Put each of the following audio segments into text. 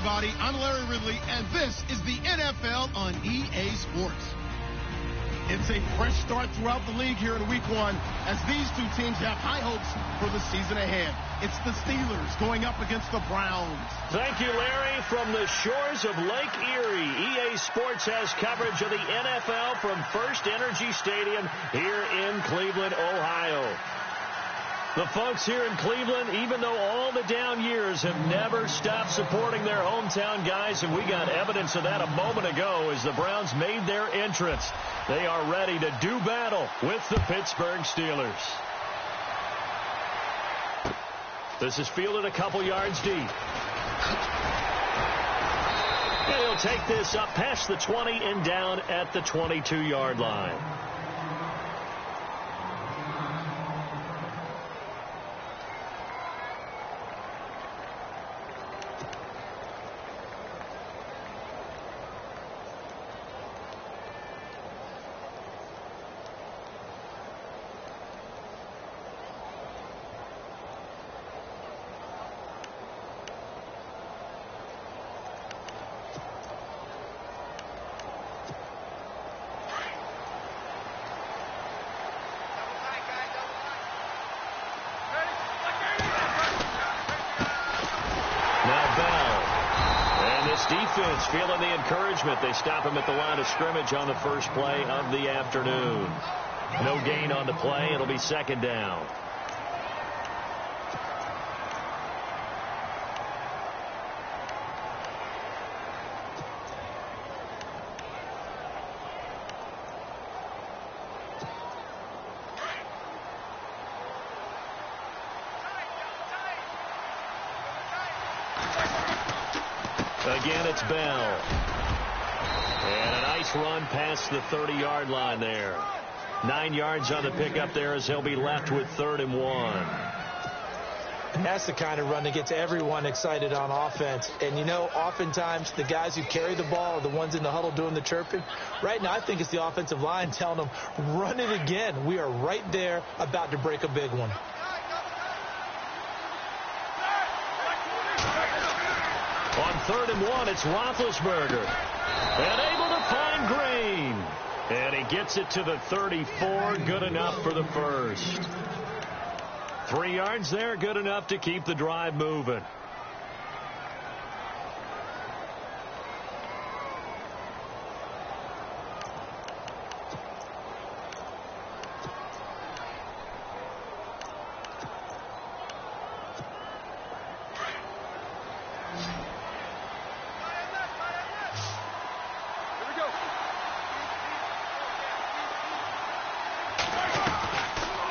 everybody. I'm Larry Ridley, and this is the NFL on EA Sports. It's a fresh start throughout the league here in Week 1 as these two teams have high hopes for the season ahead. It's the Steelers going up against the Browns. Thank you, Larry. From the shores of Lake Erie, EA Sports has coverage of the NFL from First Energy Stadium here in Cleveland, Ohio. The folks here in Cleveland, even though all the down years, have never stopped supporting their hometown guys, and we got evidence of that a moment ago as the Browns made their entrance. They are ready to do battle with the Pittsburgh Steelers. This is fielded a couple yards deep. And he'll take this up past the 20 and down at the 22-yard line. Defense feeling the encouragement. They stop him at the line of scrimmage on the first play of the afternoon. No gain on the play. It'll be second down. Again, it's Bell. And a nice run past the 30-yard line there. 9 yards on the pickup there as he'll be left with 3rd and 1. And that's the kind of run that gets everyone excited on offense. And, you know, oftentimes the guys who carry the ball are the ones in the huddle doing the chirping. Right now, I think it's the offensive line telling them, run it again. We are right there about to break a big one. On 3rd and 1, it's Roethlisberger. And able to find Green. And he gets it to the 34. Good enough for the first. 3 yards there, good enough to keep the drive moving.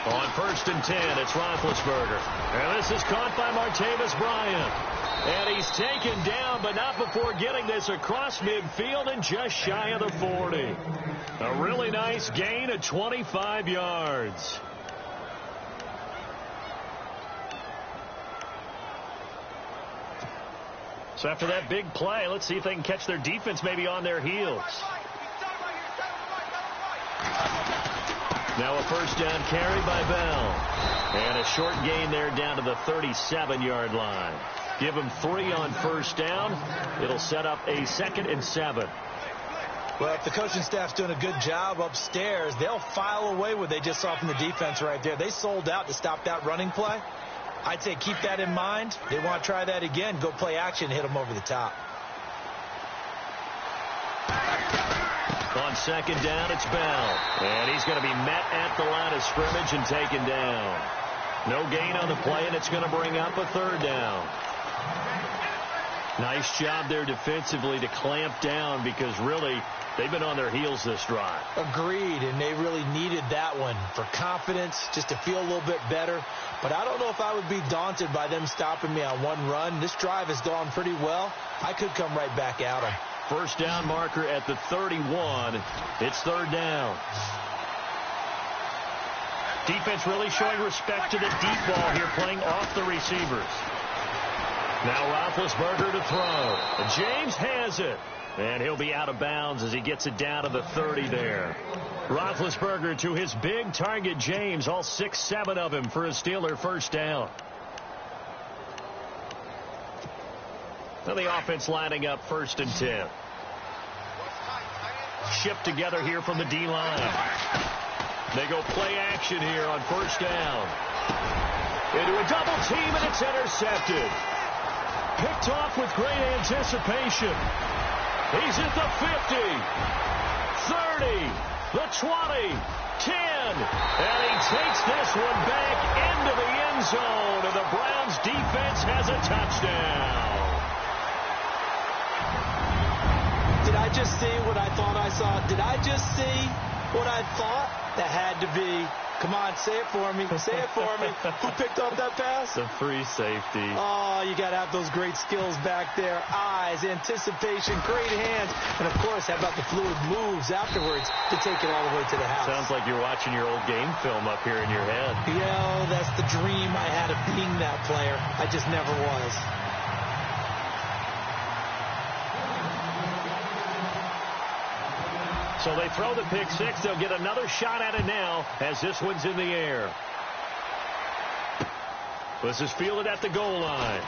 On 1st and 10, it's Roethlisberger. And this is caught by Martavis Bryant. And he's taken down, but not before getting this across midfield and just shy of the 40. A really nice gain of 25 yards. So after that big play, let's see if they can catch their defense maybe on their heels. Now a first down carry by Bell. And a short gain there down to the 37-yard line. Give him 3 on first down. It'll set up a 2nd and 7. Well, if the coaching staff's doing a good job upstairs, they'll file away what they just saw from the defense right there. They sold out to stop that running play. I'd say keep that in mind. They want to try that again. Go play action, hit them over the top. On 2nd down, it's Bell. And he's going to be met at the line of scrimmage and taken down. No gain on the play, and it's going to bring up a 3rd down. Nice job there defensively to clamp down because really they've been on their heels this drive. Agreed, and they really needed that one for confidence, just to feel a little bit better. But I don't know if I would be daunted by them stopping me on one run. This drive has gone pretty well. I could come right back at them. First down marker at the 31. It's 3rd down. Defense really showing respect to the deep ball here, playing off the receivers. Now Roethlisberger to throw. James has it. And he'll be out of bounds as he gets it down to the 30 there. Roethlisberger to his big target, James. All 6-7 of him for a Steeler first down. Now the offense lining up 1st and 10. Shipped together here from the D-line. They go play action here on 1st down. Into a double team, and it's intercepted. Picked off with great anticipation. He's at the 50, 30, the 20, 10. And he takes this one back into the end zone, and the Browns defense has a touchdown. Did I just see what I thought I saw? Did I just see what I thought? That had to be. Come on, say it for me. Say it for me. Who picked up that pass? The free safety. Oh, you got to have those great skills back there. Eyes, anticipation, great hands. And, of course, how about the fluid moves afterwards to take it all the way to the house? Sounds like you're watching your old game film up here in your head. Yeah, that's the dream I had of being that player. I just never was. So they throw the pick six. They'll get another shot at it now as this one's in the air. This is fielded at the goal line.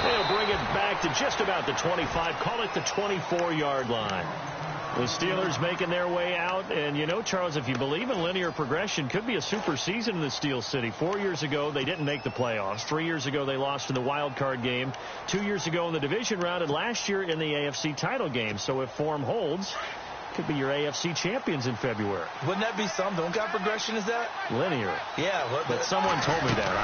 They'll bring it back to just about the 25. Call it the 24-yard line. The Steelers making their way out. And, you know, Charles, if you believe in linear progression, could be a super season in the Steel City. 4 years ago, they didn't make the playoffs. 3 years ago, they lost in the wild card game. 2 years ago in the division round, and last year in the AFC title game. So if form holds, could be your AFC champions in February. Wouldn't that be something? What kind of progression is that? Linear. Yeah. But someone told me that.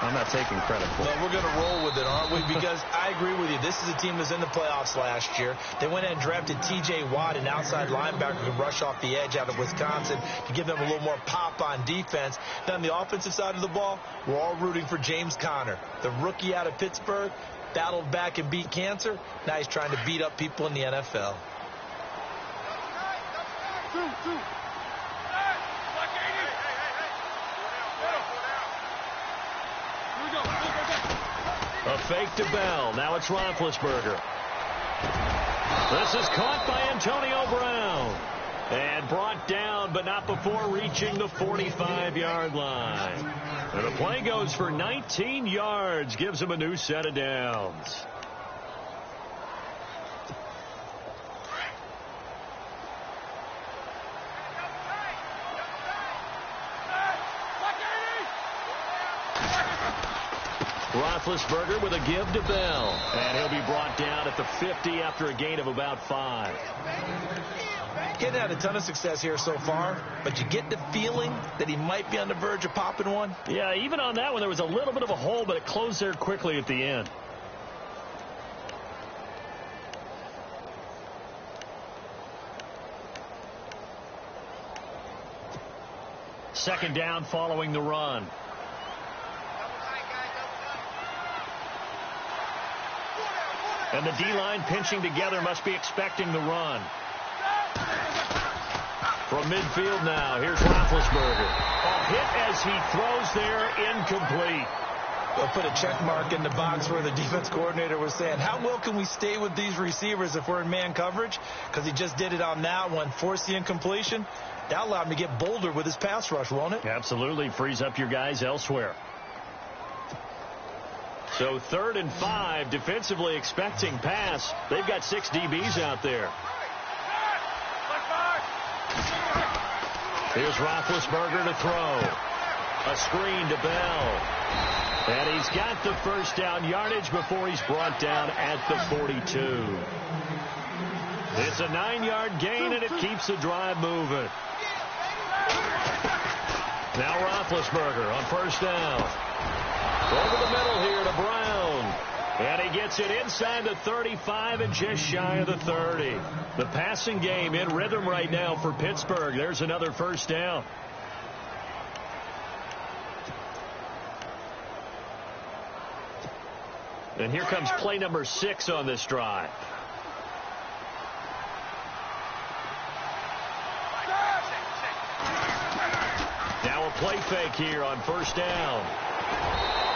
I'm not taking credit for it. Well, we're going to roll with it, aren't we? Because I agree with you. This is a team that was in the playoffs last year. They went in and drafted T.J. Watt, an outside linebacker who can rush off the edge out of Wisconsin to give them a little more pop on defense. Then on the offensive side of the ball, we're all rooting for James Conner, the rookie out of Pittsburgh, battled back and beat cancer. Now he's trying to beat up people in the NFL. A fake to Bell. Now it's Roethlisberger. This is caught by Antonio Brown. And brought down, but not before reaching the 45-yard line. And the play goes for 19 yards. Gives him a new set of downs. Roethlisberger with a give to Bell. And he'll be brought down at the 50 after a gain of about 5. Getting had a ton of success here so far, but you get the feeling that he might be on the verge of popping one. Yeah, even on that one, there was a little bit of a hole, but it closed there quickly at the end. Second down following the run. And the D-line pinching together, must be expecting the run. From midfield now, here's Roethlisberger. A hit as he throws there, incomplete. They'll put a check mark in the box where the defense coordinator was saying, how well can we stay with these receivers if we're in man coverage? Because he just did it on that one, forced the incompletion. That allowed him to get bolder with his pass rush, won't it? Absolutely. Frees up your guys elsewhere. So 3rd and 5, defensively expecting pass. They've got 6 DBs out there. Here's Roethlisberger to throw. A screen to Bell. And he's got the first down yardage before he's brought down at the 42. It's a 9-yard gain, and it keeps the drive moving. Now Roethlisberger on first down. Over the middle here to Brown. And he gets it inside the 35 and just shy of the 30. The passing game in rhythm right now for Pittsburgh. There's another first down. And here comes play number 6 on this drive. Now a play fake here on first down.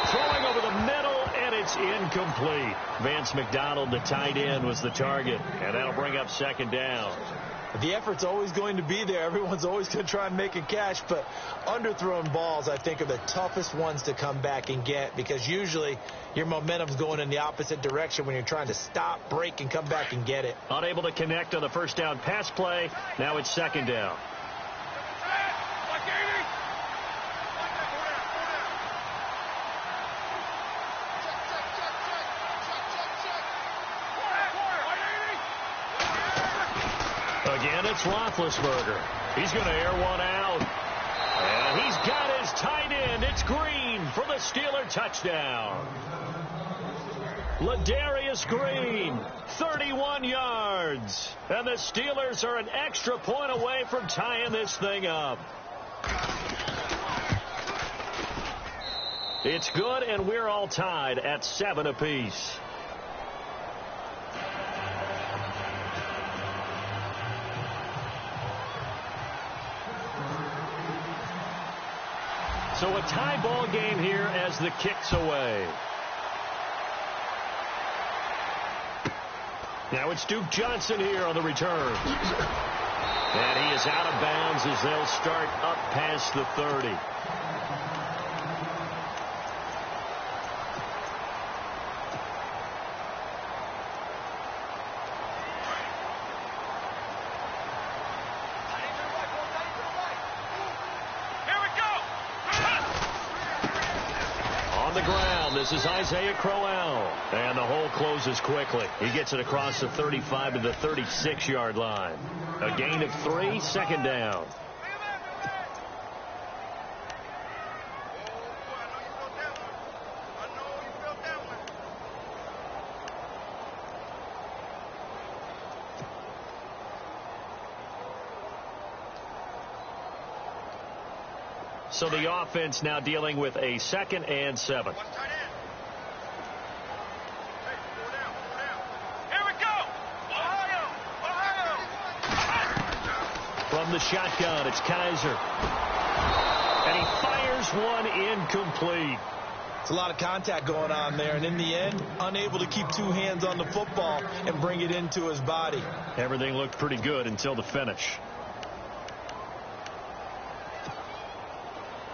Throwing over the middle, and it's incomplete. Vance McDonald, the tight end, was the target, and that'll bring up second down. The effort's always going to be there. Everyone's always going to try and make a catch, but underthrown balls, I think, are the toughest ones to come back and get because usually your momentum's going in the opposite direction when you're trying to stop, break, and come back and get it. Unable to connect on the first down pass play. Now it's second down. Again, it's Roethlisberger. He's going to air one out. And he's got his tight end. It's Green for the Steeler touchdown. Ladarius Green, 31 yards. And the Steelers are an extra point away from tying this thing up. It's good, and we're all tied at 7 apiece. So a tie ball game here as the kick's away. Now it's Duke Johnson here on the return. And he is out of bounds as they'll start up past the 30. This is Isaiah Crowell, and the hole closes quickly. He gets it across the 35 to the 36-yard line. A gain of 3, second down. So the offense now dealing with a 2nd and 7. From the shotgun, it's Kaiser. And he fires one incomplete. It's a lot of contact going on there, and in the end, unable to keep 2 hands on the football and bring it into his body. Everything looked pretty good until the finish.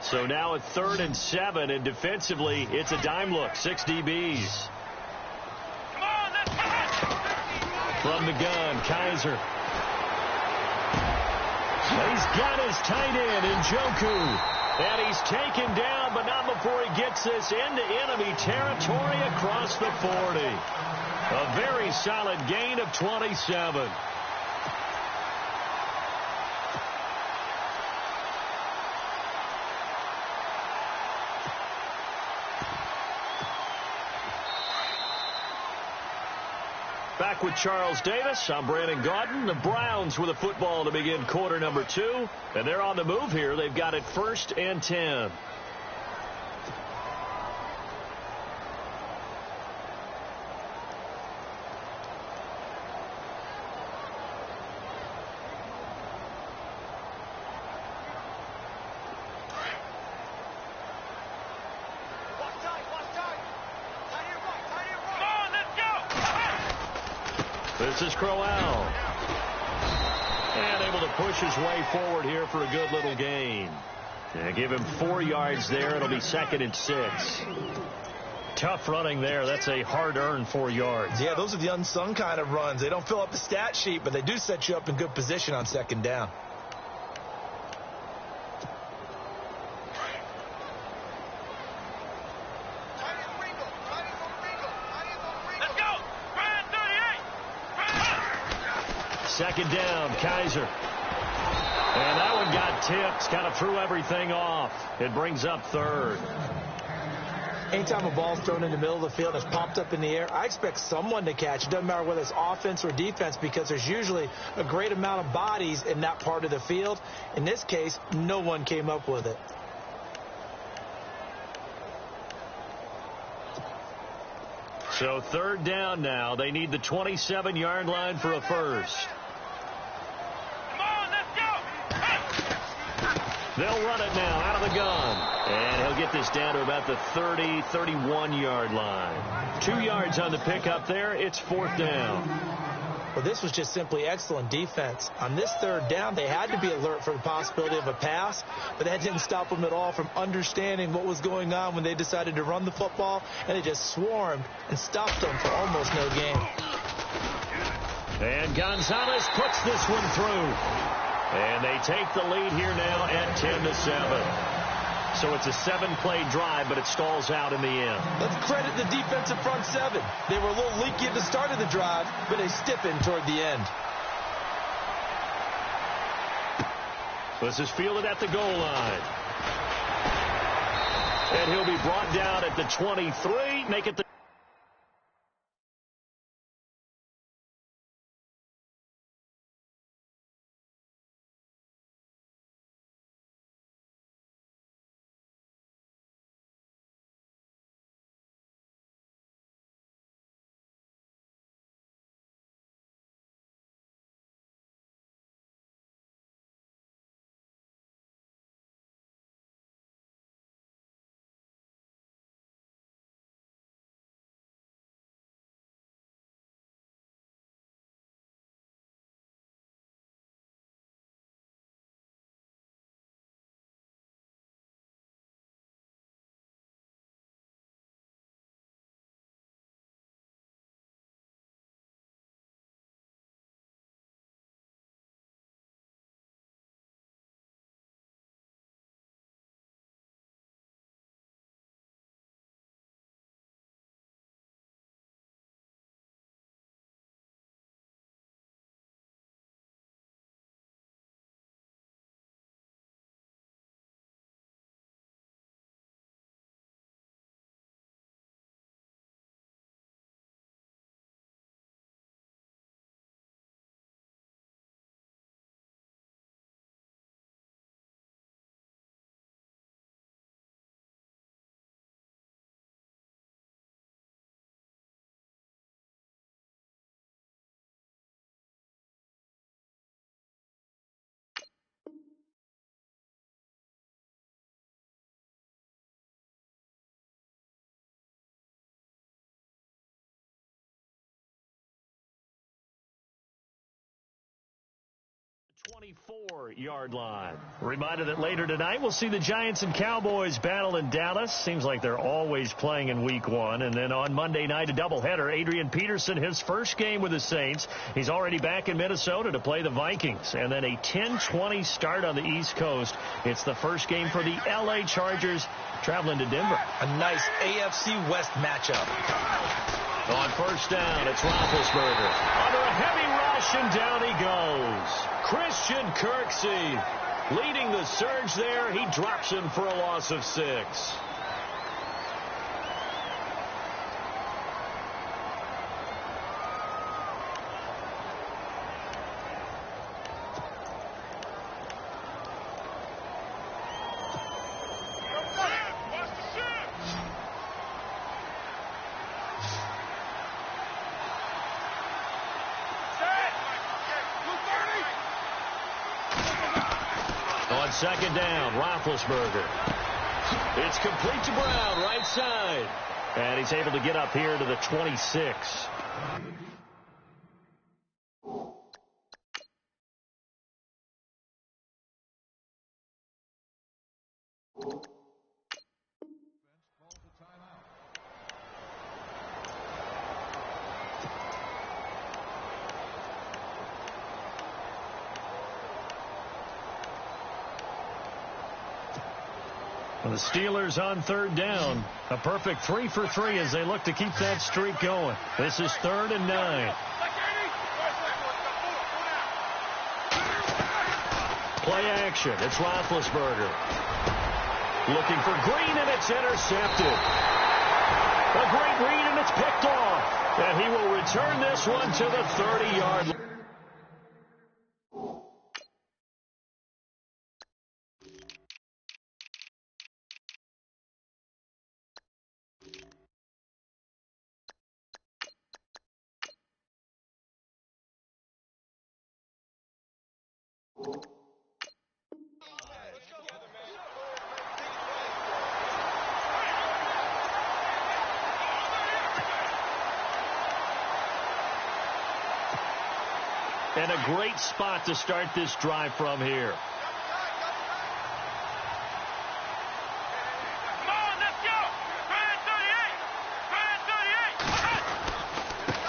So now at 3rd and 7, and defensively, it's a dime look. 6 DBs. From the gun, Kaiser. He's got his tight end, Njoku. And he's taken down, but not before he gets this into enemy territory across the 40. A very solid gain of 27. Back with Charles Davis, I'm Brandon Gaudin. The Browns with a football to begin quarter number 2. And they're on the move here. They've got it 1st and 10. This is Crowell. And able to push his way forward here for a good little gain. And give him 4 yards there. It'll be 2nd and 6. Tough running there. That's a hard-earned 4 yards. Yeah, those are the unsung kind of runs. They don't fill up the stat sheet, but they do set you up in good position on 2nd down. Second down, Kaiser. And that one got tipped, kind of threw everything off. It brings up 3rd. Anytime a ball's thrown in the middle of the field and it's popped up in the air, I expect someone to catch. It doesn't matter whether it's offense or defense because there's usually a great amount of bodies in that part of the field. In this case, no one came up with it. So 3rd down now. They need the 27-yard line for a first. They'll run it now out of the gun. And he'll get this down to about the 30, 31-yard line. 2 yards on the pickup there. It's 4th down. Well, this was just simply excellent defense. On this third down, they had to be alert for the possibility of a pass, but that didn't stop them at all from understanding what was going on when they decided to run the football, and they just swarmed and stopped them for almost no gain. And Gonzalez puts this one through. And they take the lead here now at 10-7. So it's a 7-play drive, but it stalls out in the end. Let's credit the defensive front seven. They were a little leaky at the start of the drive, but they stiffened toward the end. This is fielded at the goal line. And he'll be brought down at the 23. Make it the .24-yard line. Reminder that later tonight we'll see the Giants and Cowboys battle in Dallas. Seems like they're always playing in week one. And then on Monday night, a doubleheader. Adrian Peterson, his first game with the Saints. He's already back in Minnesota to play the Vikings. And then a 10:20 start on the East Coast. It's the first game for the L.A. Chargers traveling to Denver. A nice AFC West matchup. On first down, it's Roethlisberger. Under a heavy rush, and down he goes. Christian Kirksey leading the surge there. He drops him for a loss of 6. Second down, Roethlisberger. It's complete to Brown, right side. And he's able to get up here to the 26. The Steelers on third down. A perfect 3 for 3 as they look to keep that streak going. This is 3rd and 9. Play action. It's Roethlisberger. Looking for Green, and it's intercepted. A great read, and it's picked off. And he will return this one to the 30-yard line. And a great spot to start this drive from here.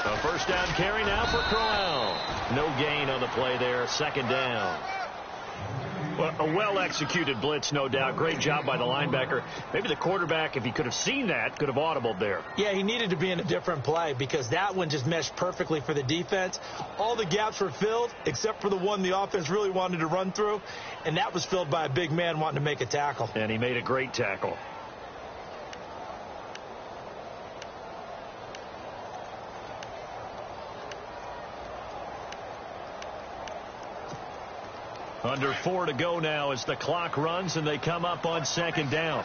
A first down carry now for Corral. No gain on the play there. Second down. Well, a well-executed blitz, no doubt. Great job by the linebacker. Maybe the quarterback, if he could have seen that, could have audibled there. Yeah, he needed to be in a different play because that one just meshed perfectly for the defense. All the gaps were filled except for the one the offense really wanted to run through, and that was filled by a big man wanting to make a tackle. And he made a great tackle. Under 4 to go now as the clock runs and they come up on second down.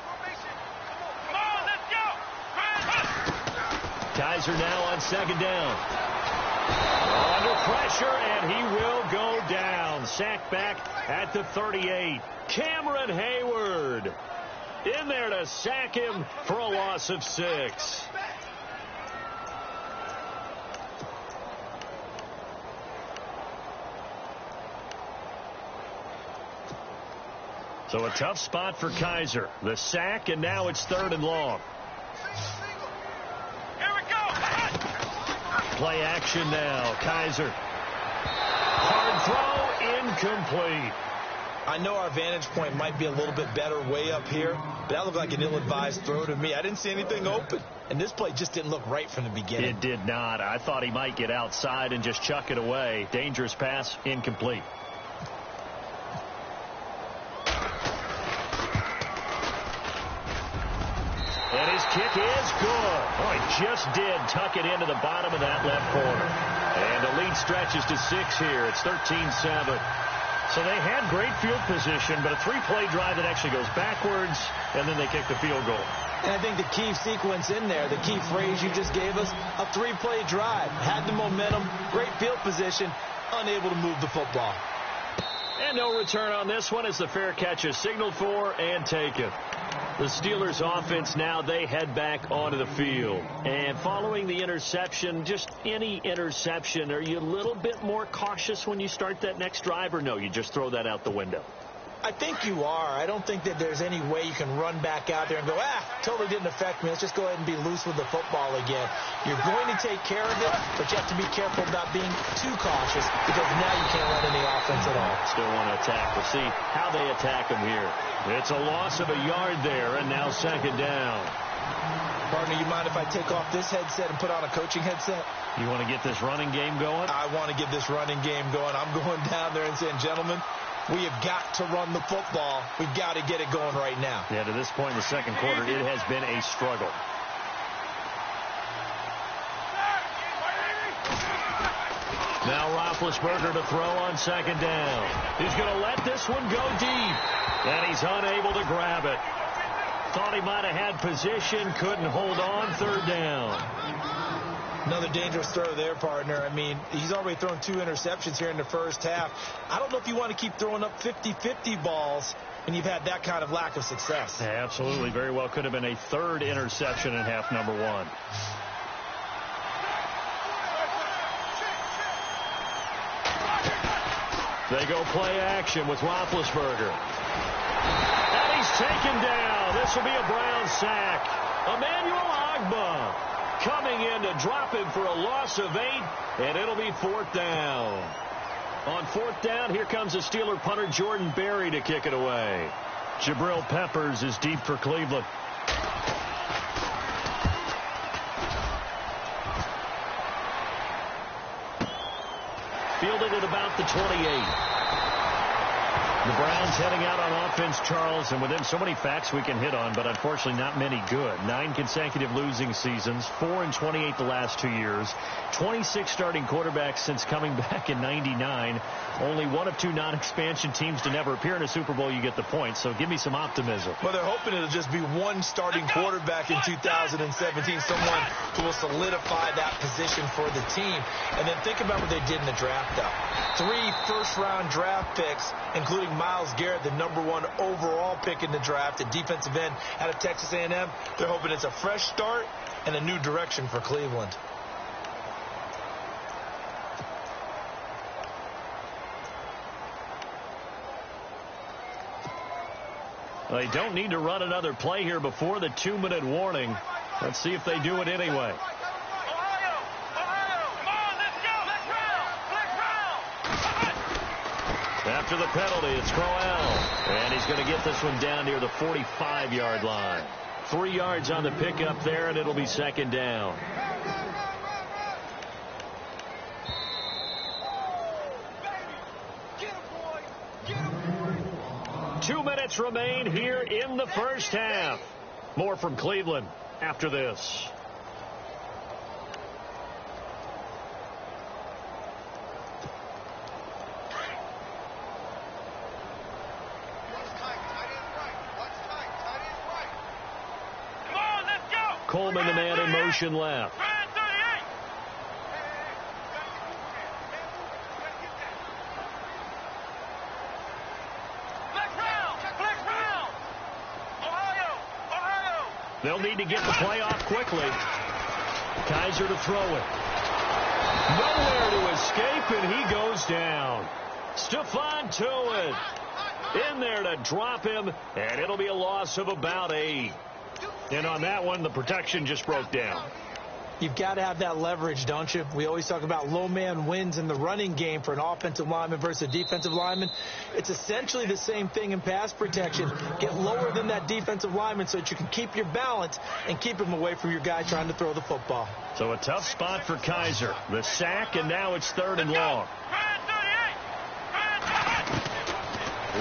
Kizer now on second down. Under pressure, and he will go down. Sacked back at the 38. Cameron Hayward in there to sack him for a loss of 6. So a tough spot for Kizer. The sack, and now it's 3rd and long. Here we go. Play action now. Kizer. Hard throw, incomplete. I know our vantage point might be a little bit better way up here, but that looked like an ill-advised throw to me. I didn't see anything open, and this play just didn't look right from the beginning. It did not. I thought he might get outside and just chuck it away. Dangerous pass, incomplete. And his kick is good. Oh, he just did tuck it into the bottom of that left corner. And the lead stretches to 6 here. It's 13-7. So they had great field position, but a 3-play drive that actually goes backwards, and then they kick the field goal. And I think the key sequence in there, the key phrase you just gave us, a 3-play drive. Had the momentum, great field position, unable to move the football. And no return on this one as the fair catch is signaled for and taken. The Steelers offense now, they head back onto the field. And following the interception, just any interception, are you a little bit more cautious when you start that next drive, or no, you just throw that out the window? I think you are. I don't think that there's any way you can run back out there and go, totally didn't affect me. Let's just go ahead and be loose with the football again. You're going to take care of it, but you have to be careful about being too cautious because now you can't run any offense at all. Still want to attack. We'll see how they attack him here. It's a loss of a yard there, and now second down. Partner, you mind if I take off this headset and put on a coaching headset? You want to get this running game going? I want to get this running game going. I'm going down there and saying, gentlemen, we have got to run the football. We've got to get it going right now. Yeah, to this point in the second quarter, it has been a struggle. Now Roethlisberger to throw on second down. He's going to let this one go deep, and he's unable to grab it. Thought he might have had position, couldn't hold on, third down. Another dangerous throw there, partner. I mean, he's already thrown 2 interceptions here in the first half. I don't know if you want to keep throwing up 50-50 balls when you've had that kind of lack of success. Yeah, absolutely. Very well could have been a 3rd interception in half number 1. They go play action with Roethlisberger. And he's taken down. This will be a Brown sack. Emmanuel Ogbah coming in to drop him for a loss of 8, and it'll be 4th down. On 4th down, here comes the Steeler punter Jordan Berry to kick it away. Jabril Peppers is deep for Cleveland. Fielded at about the 28. The Browns heading out on offense, Charles, and with them so many facts we can hit on, but unfortunately not many good. 9 consecutive losing seasons, 4-28 the last 2 years, 26 starting quarterbacks since coming back in '99. Only one of 2 non-expansion teams to never appear in a Super Bowl. You get the point, so give me some optimism. Well, they're hoping it'll just be one starting quarterback in 2017, someone who will solidify that position for the team. And then think about what they did in the draft, though. 3 first-round draft picks, including Myles Garrett, the #1 overall pick in the draft, a defensive end out of Texas A&M. They're hoping it's a fresh start and a new direction for Cleveland. They don't need to run another play here before the 2-minute warning. Let's see if they do it anyway. After the penalty, it's Crowell. And he's going to get this one down near the 45-yard line. 3 yards on the pickup there, and it'll be second down. Two minutes remain here in the first half. More from Cleveland after this. Coleman, the man in motion left. They'll need to get the play off quickly. Kizer to throw it. Nowhere to escape, and he goes down. Stephon Tuitt in there to drop him, and it'll be a loss of about 8. And on that one, the protection just broke down. You've got to have that leverage, don't you? We always talk about low man wins in the running game for an offensive lineman versus a defensive lineman. It's essentially the same thing in pass protection. Get lower than that defensive lineman so that you can keep your balance and keep him away from your guy trying to throw the football. So a tough spot for Kizer. The sack, and now it's 3rd and long.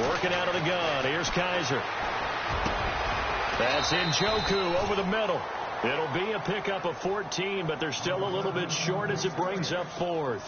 Working out of the gun. Here's Kizer. That's Njoku over the middle. It'll be a pickup of 14, but they're still a little bit short as it brings up 4th.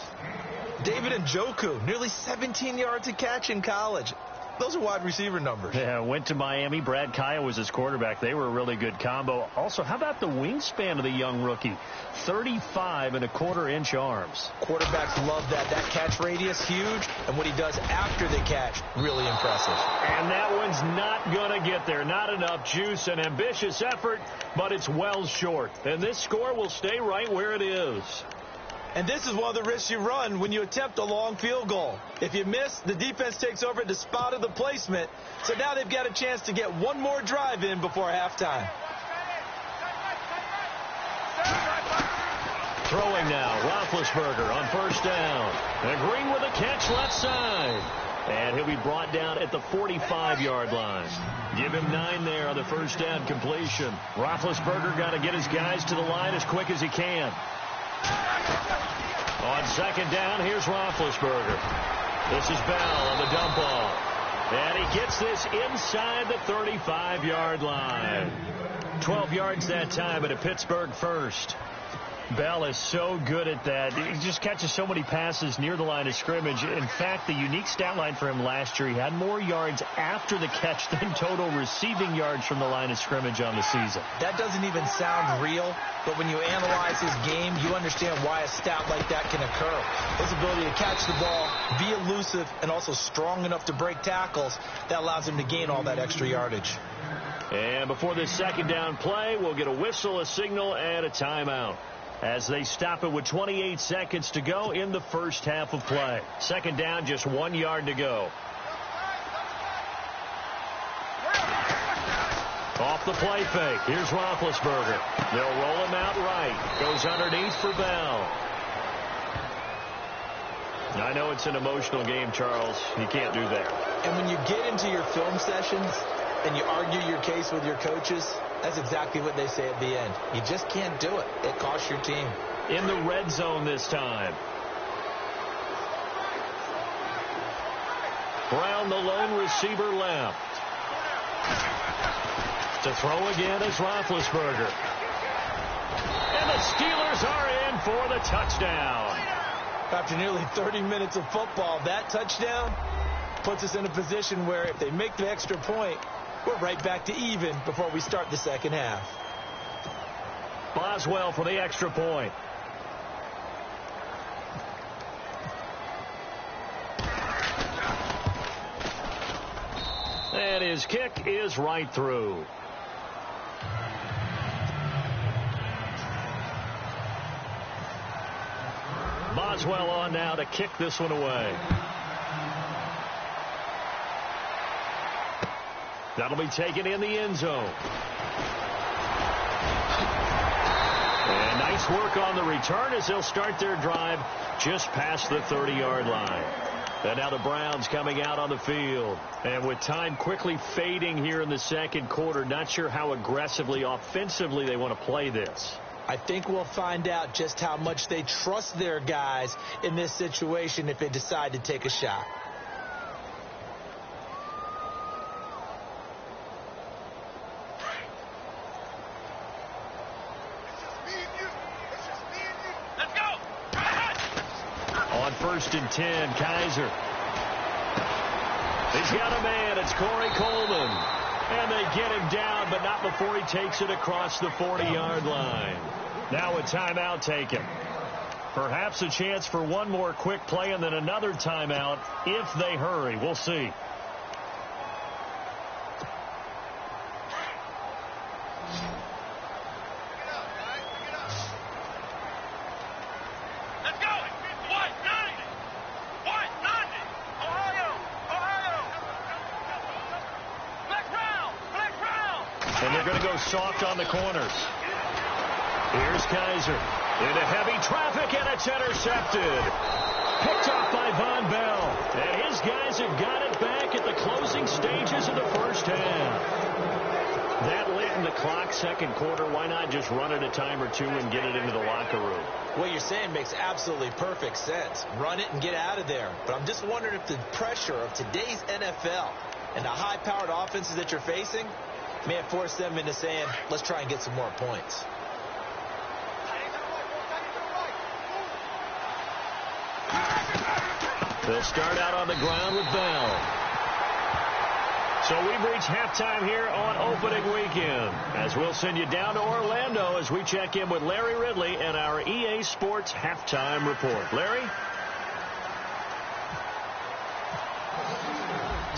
David Njoku, nearly 17 yards a catch in college. Those are wide receiver numbers. Yeah, went to Miami. Brad Kaya was his quarterback. They were a really good combo. Also, how about the wingspan of the young rookie? 35.25-inch arms. Quarterbacks love that. That catch radius, huge. And what he does after the catch, really impressive. And that one's not going to get there. Not enough juice. An ambitious effort, but it's well short. And this score will stay right where it is. And this is one of the risks you run when you attempt a long field goal. If you miss, the defense takes over at the spot of the placement. So now they've got a chance to get one more drive in before halftime. Throwing now, Roethlisberger on 1st down. And Green with a catch left side. And he'll be brought down at the 45-yard line. Give him 9 there on the 1st down completion. Roethlisberger got to get his guys to the line as quick as he can. On 2nd down, here's Roethlisberger. This is Bell on the dump off. And he gets this inside the 35-yard line. 12 yards that time, and a Pittsburgh first. Bell is so good at that. He just catches so many passes near the line of scrimmage. In fact, the unique stat line for him last year, he had more yards after the catch than total receiving yards from the line of scrimmage on the season. That doesn't even sound real, but when you analyze his game, you understand why a stat like that can occur. His ability to catch the ball, be elusive, and also strong enough to break tackles, that allows him to gain all that extra yardage. And before this 2nd down play, we'll get a whistle, a signal, and a timeout, as they stop it with 28 seconds to go in the first half of play. 2nd down, just 1 yard to go. Off the play fake. Here's Roethlisberger. They'll roll him out right. Goes underneath for Bell. I know it's an emotional game, Charles. You can't do that. And when you get into your film sessions and you argue your case with your coaches, that's exactly what they say at the end. You just can't do it. It costs your team. In the red zone this time. Brown, the lone receiver, left. To throw again is Roethlisberger. And the Steelers are in for the touchdown. After nearly 30 minutes of football, that touchdown puts us in a position where if they make the extra point, we're right back to even before we start the second half. Boswell for the extra point. And his kick is right through. Boswell on now to kick this one away. That'll be taken in the end zone. And nice work on the return as they'll start their drive just past the 30-yard line. And now the Browns coming out on the field. And with time quickly fading here in the second quarter, not sure how aggressively, offensively they want to play this. I think we'll find out just how much they trust their guys in this situation if they decide to take a shot. On 1st and 10, Kaiser. He's got a man. It's Corey Coleman. And they get him down, but not before he takes it across the 40-yard line. Now a timeout taken. Perhaps a chance for one more quick play and then another timeout if they hurry. We'll see. And they're going to go soft on the corners. Here's Kaiser into heavy traffic, and it's intercepted. Picked off by Von Bell. And his guys have got it back at the closing stages of the first half. That late in the clock, second quarter, why not just run it a time or two and get it into the locker room? What you're saying makes absolutely perfect sense. Run it and get out of there. But I'm just wondering if the pressure of today's NFL and the high-powered offenses that you're facing may have forced them into saying, let's try and get some more points. They'll start out on the ground with Bell. So we've reached halftime here on opening weekend, as we'll send you down to Orlando as we check in with Larry Ridley and our EA Sports Halftime Report. Larry?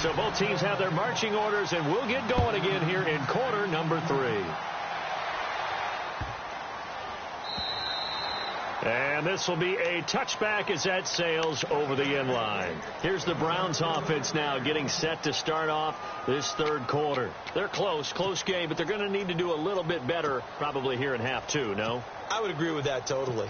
So both teams have their marching orders, and we'll get going again here in quarter number 3. And this will be a touchback as that sails over the end line. Here's the Browns offense now getting set to start off this third quarter. They're close game, but they're going to need to do a little bit better probably here in half 2, no? I would agree with that totally.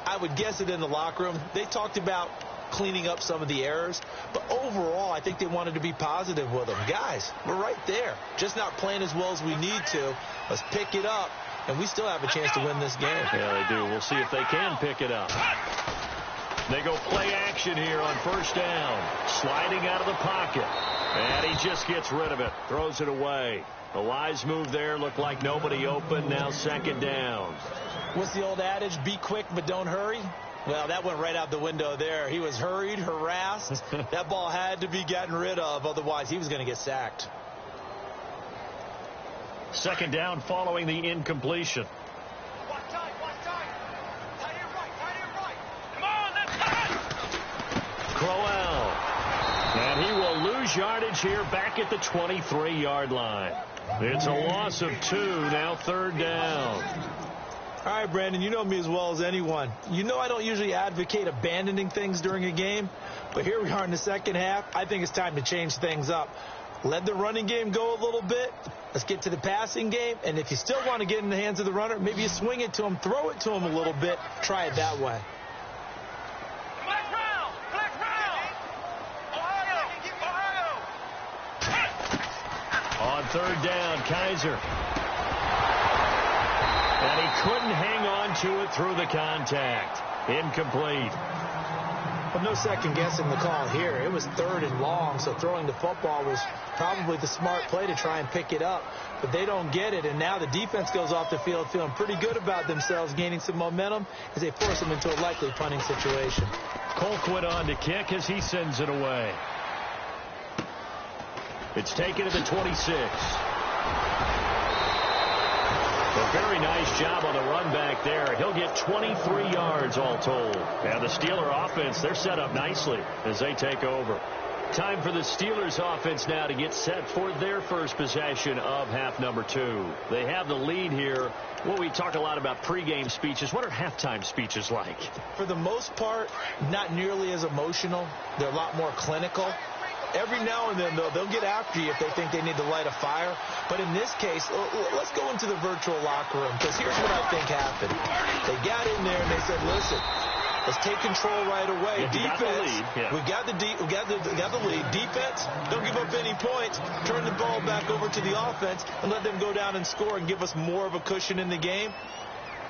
I would guess it in the locker room. They talked about cleaning up some of the errors, but overall I think they wanted to be positive with them. Guys, we're right there, just not playing as well as we need to. Let's pick it up, and we still have a chance to win this game. Yeah, they do. We'll see if they can pick it up. They go play action here on first down, sliding out of the pocket, and he just gets rid of it, throws it away. A wise move there, looked like nobody open. Now second down. What's the old adage, be quick but don't hurry? Well, that went right out the window there. He was hurried, harassed. That ball had to be gotten rid of, otherwise he was going to get sacked. Second down following the incompletion. Watch time. Tight end right. Come on, that's tight. Crowell. And he will lose yardage here back at the 23-yard line. It's a loss of 2, now third down. All right, Brandon, you know me as well as anyone. You know I don't usually advocate abandoning things during a game, but here we are in the second half. I think it's time to change things up. Let the running game go a little bit. Let's get to the passing game, and if you still want to get in the hands of the runner, maybe you swing it to him, throw it to him a little bit, try it that way. Black round. Ohio. On third down, Kaiser. And he couldn't hang on to it through the contact. Incomplete. Well, no second guessing the call here. It was third and long, so throwing the football was probably the smart play to try and pick it up. But they don't get it, and now the defense goes off the field feeling pretty good about themselves, gaining some momentum as they force them into a likely punting situation. Colquitt on to kick as he sends it away. It's taken at the 26. A very nice job on the run back there. He'll get 23 yards all told. And the Steeler offense, they're set up nicely as they take over. Time for the Steelers offense now to get set for their first possession of half number 2. They have the lead here. Well, we talk a lot about pregame speeches. What are halftime speeches like? For the most part, not nearly as emotional. They're a lot more clinical. Every now and then, though, they'll get after you if they think they need to light a fire. But in this case, let's go into the virtual locker room, because here's what I think happened. They got in there and they said, listen, let's take control right away. Defense, we got the lead. Defense, don't give up any points. Turn the ball back over to the offense and let them go down and score and give us more of a cushion in the game.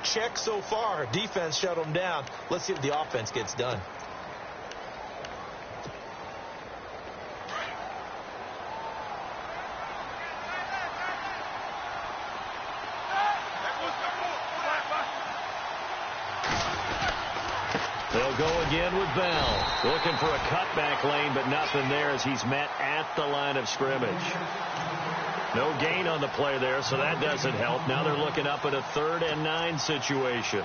Check so far. Defense shut them down. Let's see if the offense gets done. They'll go again with Bell. Looking for a cutback lane, but nothing there as he's met at the line of scrimmage. No gain on the play there, so that doesn't help. Now they're looking up at a 3rd and 9 situation.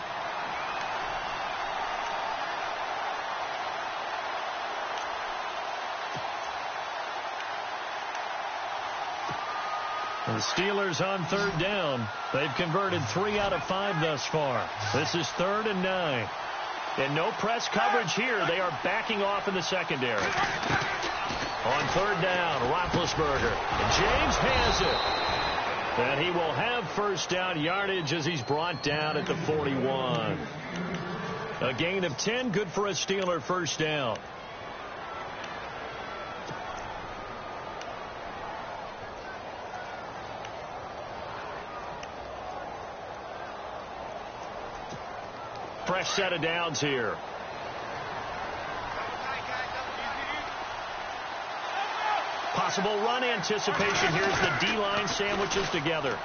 The Steelers on 3rd down. They've converted 3 out of 5 thus far. This is 3rd and 9. And no press coverage here. They are backing off in the secondary. On 3rd down, Roethlisberger. And James has it. And he will have first down yardage as he's brought down at the 41. A gain of 10, good for a Steeler first down. Fresh set of downs here. Possible run anticipation. Here's the D-line sandwiches together.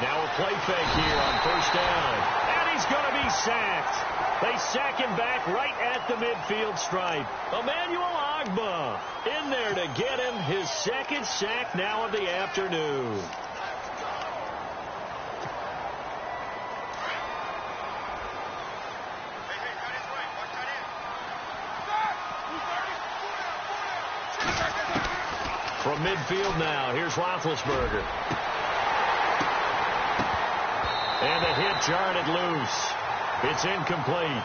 Now a play fake here on first down. And he's going to be sacked. They sack him back right at the midfield stripe. Emmanuel Ogbah in there to get him his 2nd sack now of the afternoon. From midfield now, here's Roethlisberger. And the hit jarred it loose. It's incomplete.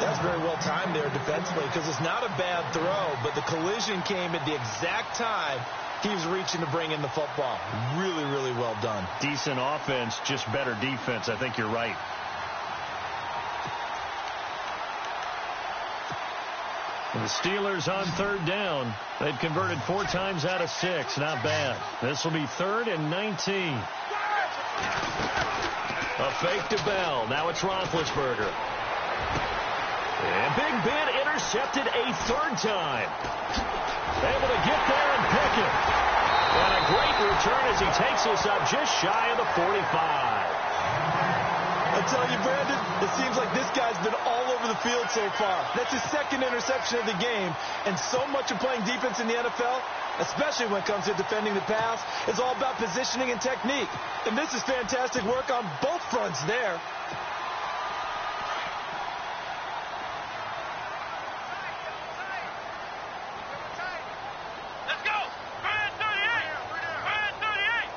That's very well timed there defensively, because it's not a bad throw, but the collision came at the exact time he was reaching to bring in the football. Really, really well done. Decent offense, just better defense. I think you're right. The Steelers on 3rd down. They've converted 4 times out of 6. Not bad. This will be 3rd and 19. A fake to Bell. Now it's Roethlisberger. And Big Ben intercepted a 3rd time. Able to get there and pick it. And a great return as he takes us up just shy of the 45. I tell you, Brandon, it seems like this guy's been all over the field so far. That's his 2nd interception of the game. And so much of playing defense in the NFL, especially when it comes to defending the pass, is all about positioning and technique. And this is fantastic work on both fronts there. Let's go! Brand 38! Brand 38!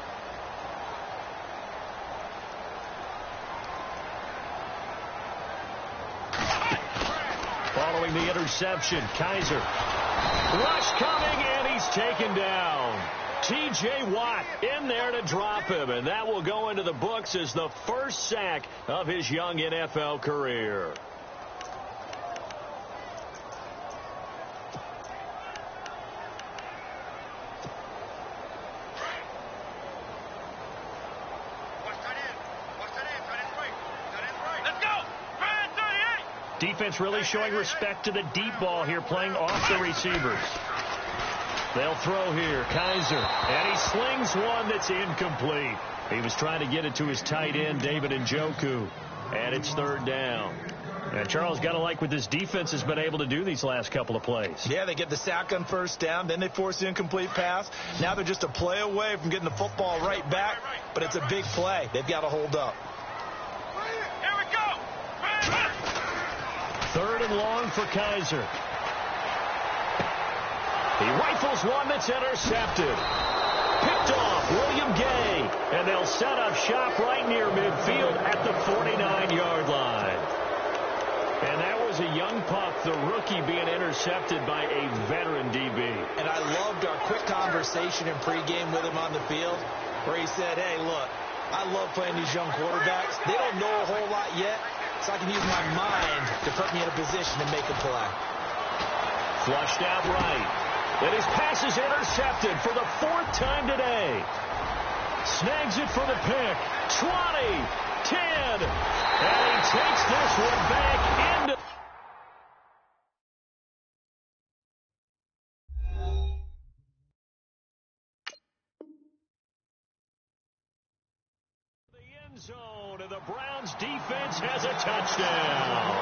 Following the interception, Kaiser. Rush coming, and he's taken down. T.J. Watt in there to drop him, and that will go into the books as the first sack of his young NFL career. Defense really showing respect to the deep ball here, playing off the receivers. They'll throw here. Kaiser. And he slings one that's incomplete. He was trying to get it to his tight end, David Njoku. And it's 3rd down. And Charles, got to like what this defense has been able to do these last couple of plays. Yeah, they get the sack on first down. Then they force the incomplete pass. Now they're just a play away from getting the football right back. But it's a big play. They've got to hold up. Here we go! 3rd and long for Kaiser. He rifles one that's intercepted. Picked off William Gay. And they'll set up shop right near midfield at the 49-yard line. And that was a young young puck, the rookie, being intercepted by a veteran DB. And I loved our quick conversation in pregame with him on the field where he said, hey, look, I love playing these young quarterbacks. They don't know a whole lot yet, so I can use my mind to put me in a position to make a play. Flushed out right. And his pass is intercepted for the 4th time today. Snags it for the pick. 20, 10, and he takes this one back into... the end zone, and the Browns defense has a touchdown.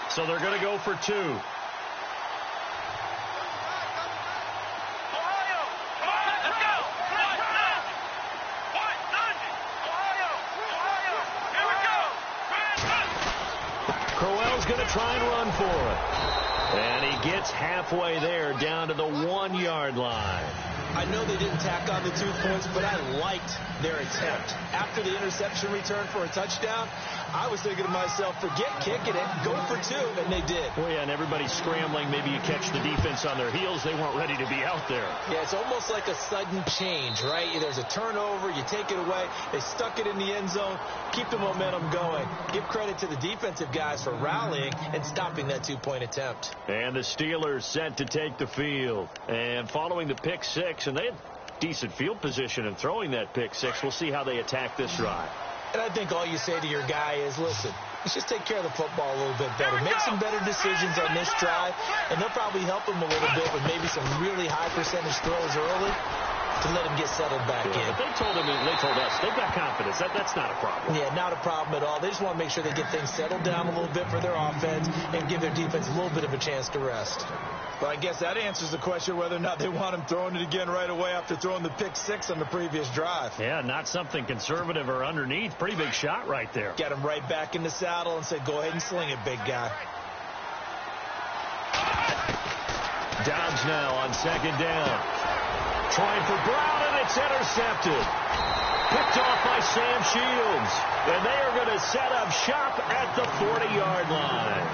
So they're going to go for 2. Ohio! Come on, let's go! Ohio! Here we go! Crowell's going to try and run for it. And he gets halfway there, down to the 1-yard line. I know they didn't tack on the 2 points, but I liked their attempt. After the interception return for a touchdown, I was thinking to myself, forget kicking it, go for 2, and they did. Well, yeah, and everybody's scrambling. Maybe you catch the defense on their heels. They weren't ready to be out there. Yeah, it's almost like a sudden change, right? There's a turnover, you take it away, they stuck it in the end zone, keep the momentum going. Give credit to the defensive guys for rallying and stopping that 2-point attempt. And the Steelers set to take the field. And following the pick 6, and they had decent field position in throwing that pick 6. We'll see how they attack this drive. And I think all you say to your guy is, listen, let's just take care of the football a little bit better. Make some better decisions on this drive, and they'll probably help him a little bit with maybe some really high percentage throws early to let him get settled back in. But they told us, they've got confidence. That's not a problem. Yeah, not a problem at all. They just want to make sure they get things settled down a little bit for their offense and give their defense a little bit of a chance to rest. Well, I guess that answers the question whether or not they want him throwing it again right away after throwing the pick 6 on the previous drive. Yeah, not something conservative or underneath. Pretty big shot right there. Got him right back in the saddle and said, go ahead and sling it, big guy. Dobbs now on 2nd down. Trying for Brown, and it's intercepted. Picked off by Sam Shields. And they are going to set up shop at the 40-yard line.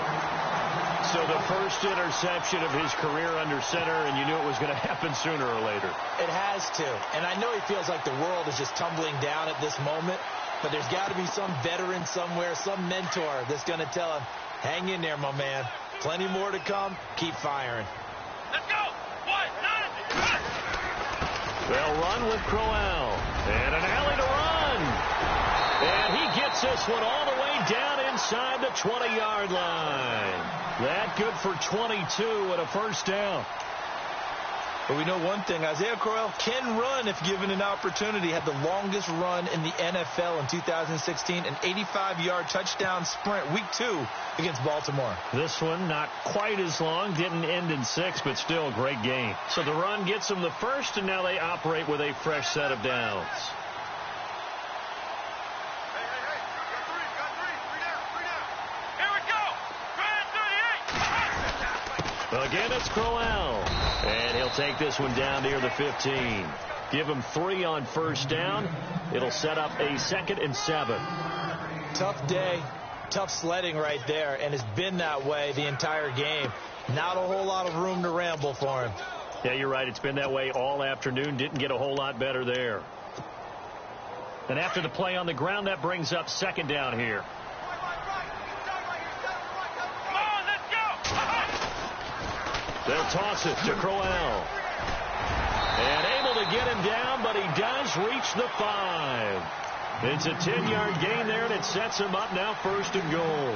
So the first interception of his career under center, and you knew it was going to happen sooner or later. It has to. And I know he feels like the world is just tumbling down at this moment, but there's got to be some veteran somewhere, some mentor that's going to tell him, hang in there, my man. Plenty more to come. Keep firing. Let's go! 1, 9, They'll run with Crowell. And an alley to run. And he gets this one all the way down inside the 20-yard line. That good for 22 and a first down. But we know one thing, Isaiah Crowell can run if given an opportunity. Had the longest run in the NFL in 2016, an 85-yard touchdown sprint, week 2 against Baltimore. This one not quite as long, didn't end in 6, but still a great game. So the run gets them the first, and now they operate with a fresh set of downs. Again, it's Crowell. And he'll take this one down near the 15. Give him 3 on first down. It'll set up a 2nd and 7. Tough day, tough sledding right there, and it's been that way the entire game. Not a whole lot of room to ramble for him. Yeah, you're right. It's been that way all afternoon. Didn't get a whole lot better there. And after the play on the ground, that brings up 2nd down here. They'll toss it to Crowell. And able to get him down, but he does reach the 5. It's a 10-yard gain there, and it sets him up now 1st and goal.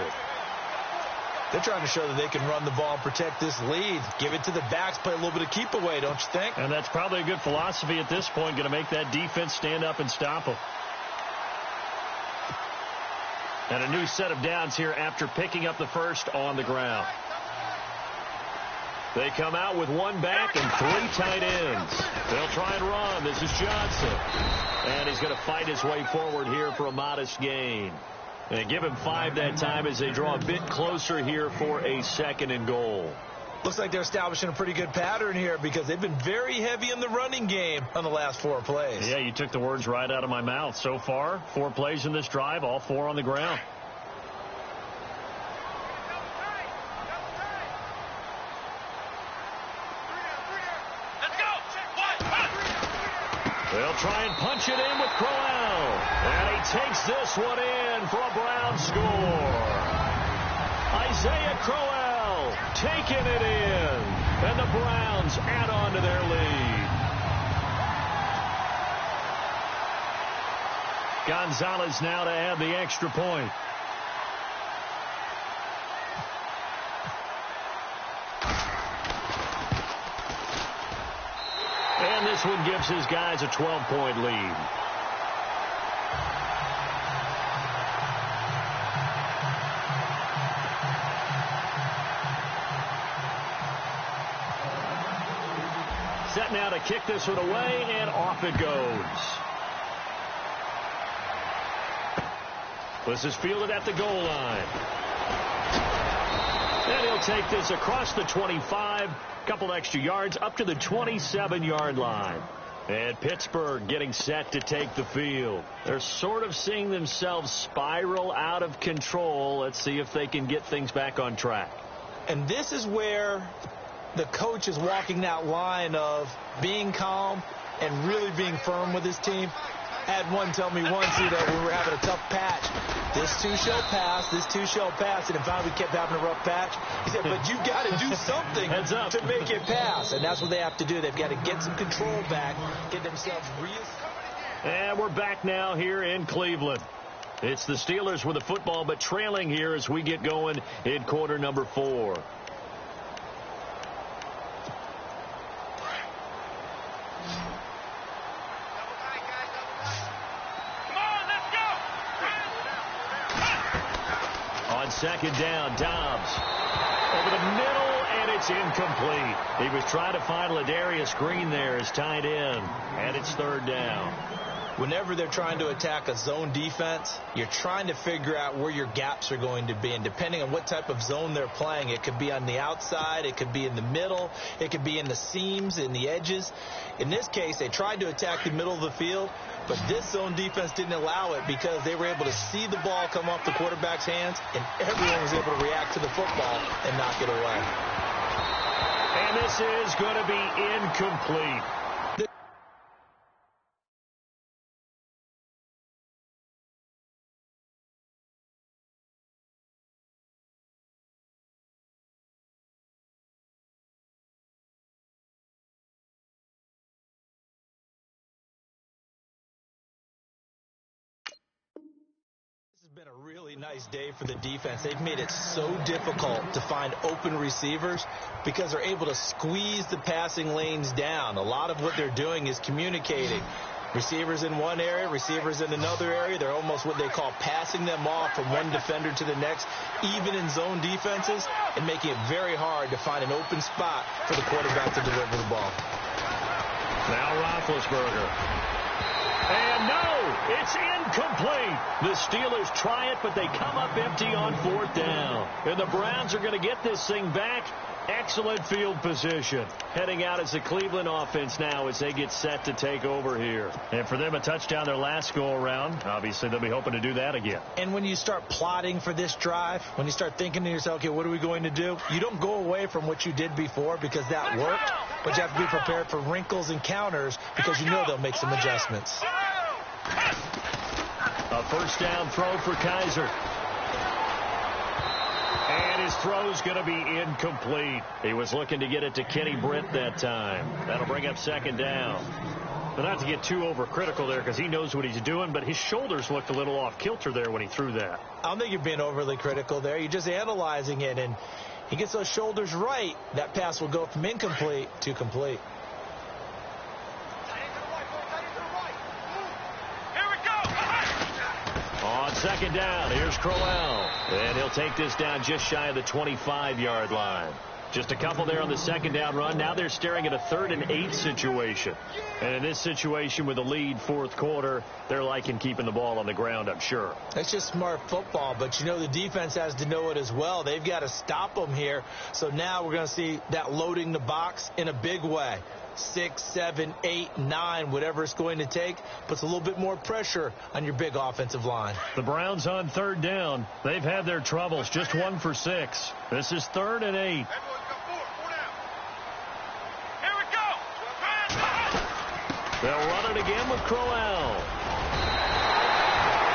They're trying to show that they can run the ball and protect this lead. Give it to the backs, play a little bit of keep away, don't you think? And that's probably a good philosophy at this point, going to make that defense stand up and stop them. And a new set of downs here after picking up the first on the ground. They come out with one back and 3 tight ends. They'll try and run. This is Johnson. And he's going to fight his way forward here for a modest gain. And give him 5 that time as they draw a bit closer here for a 2nd and goal. Looks like they're establishing a pretty good pattern here because they've been very heavy in the running game on the last 4 plays. Yeah, you took the words right out of my mouth. So far, 4 plays in this drive, all 4 on the ground. They'll try and punch it in with Crowell. And he takes this one in for a Brown score. Isaiah Crowell taking it in. And the Browns add on to their lead. Gonzalez now to add the extra point. And this one gives his guys a 12-point lead. Set now to kick this one away, and off it goes. This is fielded at the goal line. And he'll take this across the 25. Couple extra yards up to the 27-yard line. And Pittsburgh getting set to take the field. They're sort of seeing themselves spiral out of control. Let's see if they can get things back on track. And this is where the coach is walking that line of being calm and really being firm with his team. I had one tell me once, we were having a tough patch. This too shall pass, this too shall pass. And finally we kept having a rough patch. He said, but you've got to do something to make it pass. And that's what they have to do. They've got to get some control back, get themselves real. And we're back now here in Cleveland. It's the Steelers with the football, but trailing here as we get going in quarter number 4. On 2nd down, Dobbs over the middle, and it's incomplete. He was trying to find Ladarius Green there as tight end, and it's 3rd down. Whenever they're trying to attack a zone defense, you're trying to figure out where your gaps are going to be. And depending on what type of zone they're playing, it could be on the outside, it could be in the middle, it could be in the seams, in the edges. In this case, they tried to attack the middle of the field, but this zone defense didn't allow it because they were able to see the ball come off the quarterback's hands, and everyone was able to react to the football and knock it away. And this is going to be incomplete. Been a really nice day for the defense. They've made it so difficult to find open receivers because they're able to squeeze the passing lanes down. A lot of what they're doing is communicating. Receivers in one area, receivers in another area. They're almost what they call passing them off from one defender to the next, even in zone defenses, and making it very hard to find an open spot for the quarterback to deliver the ball. Now Roethlisberger. And no, it's incomplete. The Steelers try it, but they come up empty on 4th down. And the Browns are going to get this thing back. Excellent field position. Heading out as the Cleveland offense now as they get set to take over here. And for them, a touchdown their last go-around. Obviously, they'll be hoping to do that again. And when you start plotting for this drive, when you start thinking to yourself, okay, what are we going to do? You don't go away from what you did before because that worked, but you have to be prepared for wrinkles and counters because you know they'll make some adjustments. A 1st down throw for Kaiser. And his throw's going to be incomplete. He was looking to get it to Kenny Britt that time. That'll bring up 2nd down. But not to get too overcritical there because he knows what he's doing, but his shoulders looked a little off kilter there when he threw that. I don't think you're being overly critical there. You're just analyzing it, and he gets those shoulders right. That pass will go from incomplete to complete. On 2nd down, here's Crowell. And he'll take this down just shy of the 25-yard line. Just a couple there on the second down run. Now they're staring at a 3rd and 8 situation. And in this situation with a lead, fourth quarter, they're liking keeping the ball on the ground, I'm sure. That's just smart football, but you know the defense has to know it as well. They've got to stop them here. So now we're going to see that loading the box in a big way. 6, 7, 8, 9, whatever it's going to take, puts a little bit more pressure on your big offensive line. The Browns on 3rd down. They've had their troubles, just 1 for 6. This is 3rd and 8. They'll run it again with Crowell.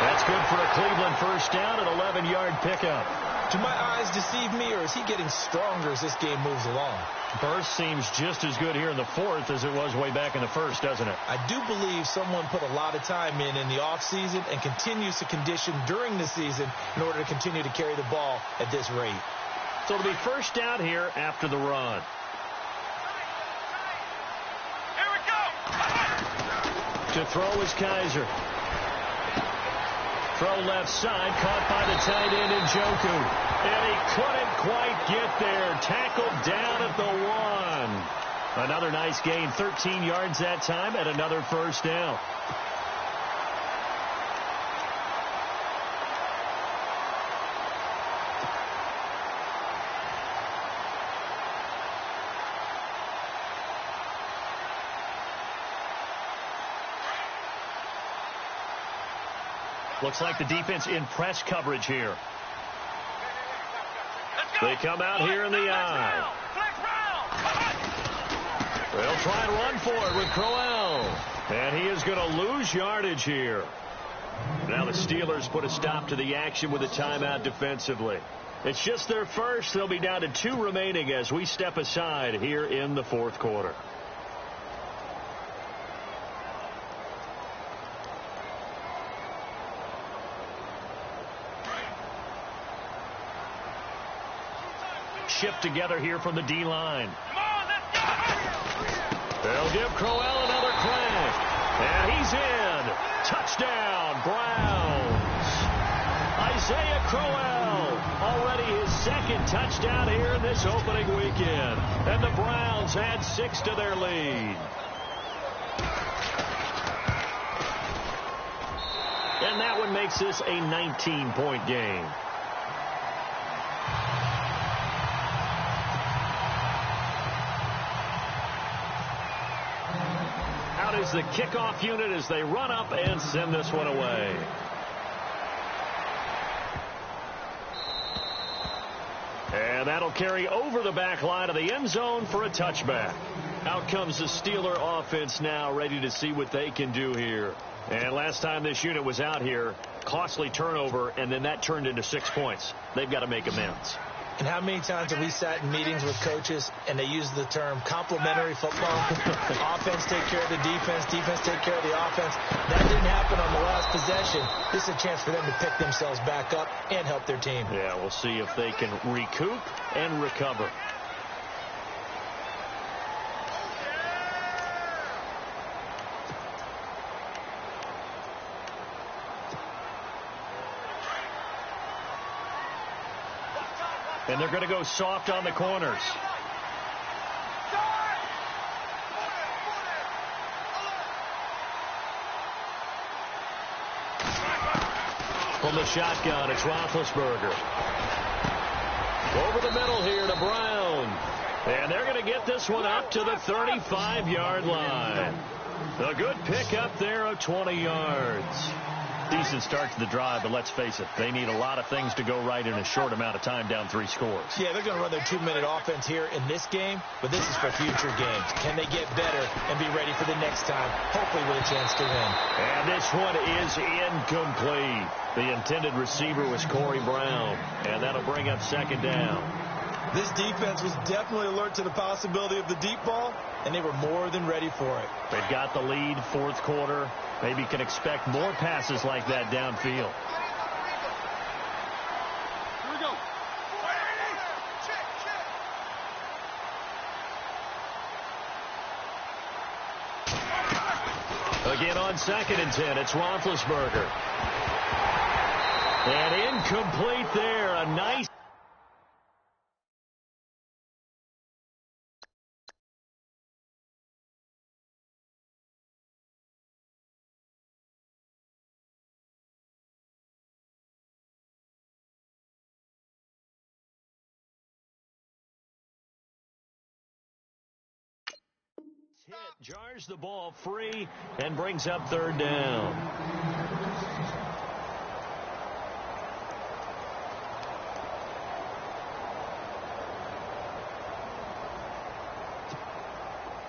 That's good for a Cleveland first down, an 11-yard pickup. Do my eyes deceive me, or is he getting stronger as this game moves along? Burst seems just as good here in the 4th as it was way back in the 1st, doesn't it? I do believe someone put a lot of time in the offseason and continues to condition during the season in order to continue to carry the ball at this rate. So it'll be first down here after the run. To throw is Kaiser. Throw left side, caught by the tight end Njoku. And he couldn't quite get there. Tackled down at the 1. Another nice gain, 13 yards that time, and another first down. Looks like the defense in press coverage here. They come out here in the eye. They'll try and run for it with Crowell. And he is going to lose yardage here. Now the Steelers put a stop to the action with a timeout defensively. It's just their first. They'll be down to 2 remaining as we step aside here in the 4th quarter. Shift together here from the D-line. They'll give Crowell another crack. And he's in. Touchdown, Browns. Isaiah Crowell, already his 2nd touchdown here in this opening weekend. And the Browns add 6 to their lead. And that one makes this a 19-point game. Out is the kickoff unit as they run up and send this one away. And that'll carry over the back line of the end zone for a touchback. Out comes the Steeler offense now, ready to see what they can do here. And last time this unit was out here, costly turnover, and then that turned into 6 points. They've got to make amends. And how many times have we sat in meetings with coaches and they use the term complementary football? Offense take care of the defense, defense take care of the offense. That didn't happen on the last possession. This is a chance for them to pick themselves back up and help their team. Yeah, we'll see if they can recoup and recover. And they're going to go soft on the corners. From the shotgun, it's Roethlisberger. Over the middle here to Brown. And they're going to get this one up to the 35-yard line. A good pickup there of 20 yards. Decent start to the drive, but let's face it, they need a lot of things to go right in a short amount of time, down 3 scores. Yeah, they're going to run their 2-minute offense here in this game, but this is for future games. Can they get better and be ready for the next time, hopefully with a chance to win? And this one is incomplete. The intended receiver was Corey Brown, and that'll bring up 2nd down. This defense was definitely alert to the possibility of the deep ball, and they were more than ready for it. They've got the lead, 4th quarter. Maybe can expect more passes like that downfield. Here we go. Again on 2nd and 10, it's Roethlisberger. And incomplete there. A nice hit jars the ball free and brings up third down.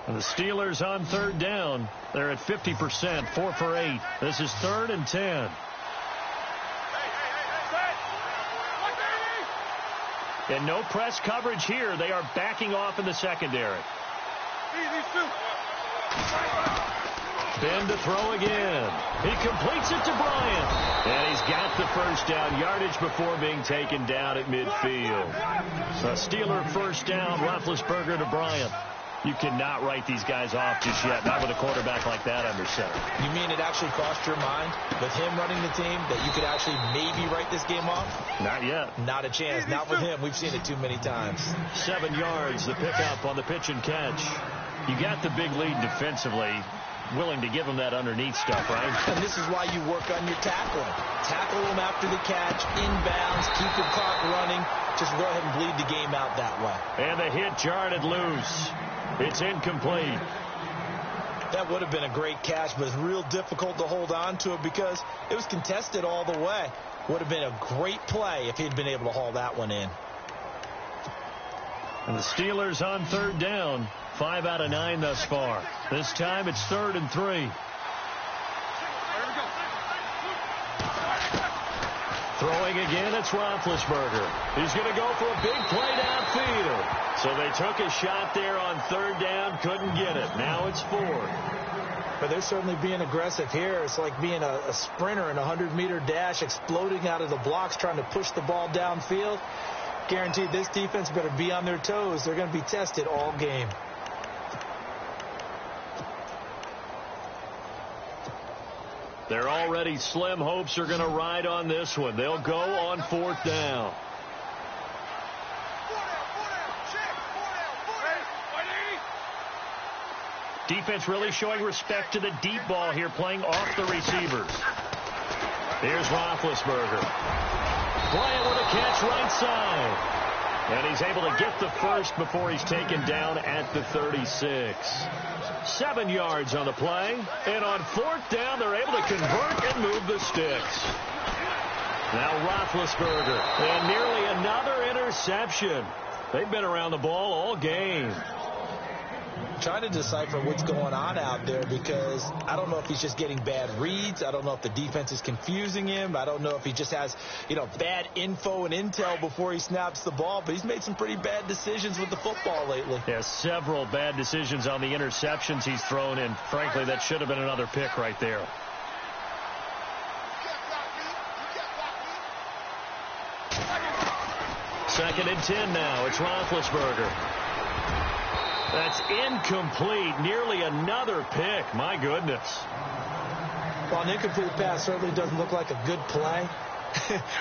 And the Steelers on third down. They're at 50%, 4 for 8. This is 3rd and 10. And no press coverage here. They are backing off in the secondary. Ben to throw again. He completes it to Bryant. And he's got the first down yardage before being taken down at midfield. A Steeler first down, Roethlisberger to Bryant. You cannot write these guys off just yet, not with a quarterback like that under center. You mean it actually crossed your mind with him running the team that you could actually maybe write this game off? Not yet. Not a chance. Not with him. We've seen it too many times. 7 yards, the pickup on the pitch and catch. You got the big lead defensively. Willing to give him that underneath stuff, right? And this is why you work on your tackling. Tackle him after the catch, inbounds, keep the clock running. Just go ahead and bleed the game out that way. And the hit jarred it loose. It's incomplete. That would have been a great catch, but it's real difficult to hold on to it because it was contested all the way. Would have been a great play if he'd been able to haul that one in. And the Steelers on third down. 5 out of 9 thus far. This time it's 3rd and 3. Throwing again, it's Roethlisberger. He's going to go for a big play downfield. So they took a shot there on 3rd down, couldn't get it. Now it's 4th. But they're certainly being aggressive here. It's like being a sprinter in a 100-meter dash, exploding out of the blocks, trying to push the ball downfield. Guaranteed this defense better be on their toes. They're going to be tested all game. They're already slim hopes are going to ride on this one. They'll go on 4th down. Defense really showing respect to the deep ball here, playing off the receivers. Here's Roethlisberger. Bryant with a catch right side. And he's able to get the first before he's taken down at the 36. 7 yards on the play. And on 4th down, they're able to convert and move the sticks. Now Roethlisberger. And nearly another interception. They've been around the ball all game. Trying to decipher what's going on out there because I don't know if he's just getting bad reads. I don't know if the defense is confusing him. I don't know if he just has, bad info and intel before he snaps the ball. But he's made some pretty bad decisions with the football lately. Yeah, several bad decisions on the interceptions he's thrown in. Frankly, that should have been another pick right there. Second and 10 now. It's Roethlisberger. That's incomplete. Nearly another pick. My goodness. Well, an incomplete pass certainly doesn't look like a good play.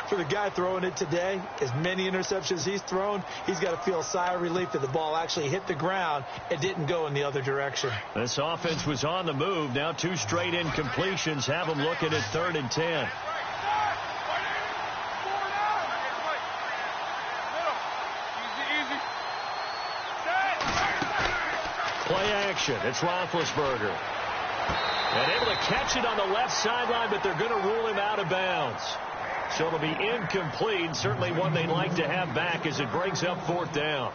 For the guy throwing it today, as many interceptions he's thrown, he's got to feel a sigh of relief that the ball actually hit the ground and didn't go in the other direction. This offense was on the move. Now 2 straight incompletions have them looking at 3rd and 10. Play action. It's Roethlisberger. And able to catch it on the left sideline, but they're going to rule him out of bounds. So it'll be incomplete. Certainly one they'd like to have back as it brings up 4th down.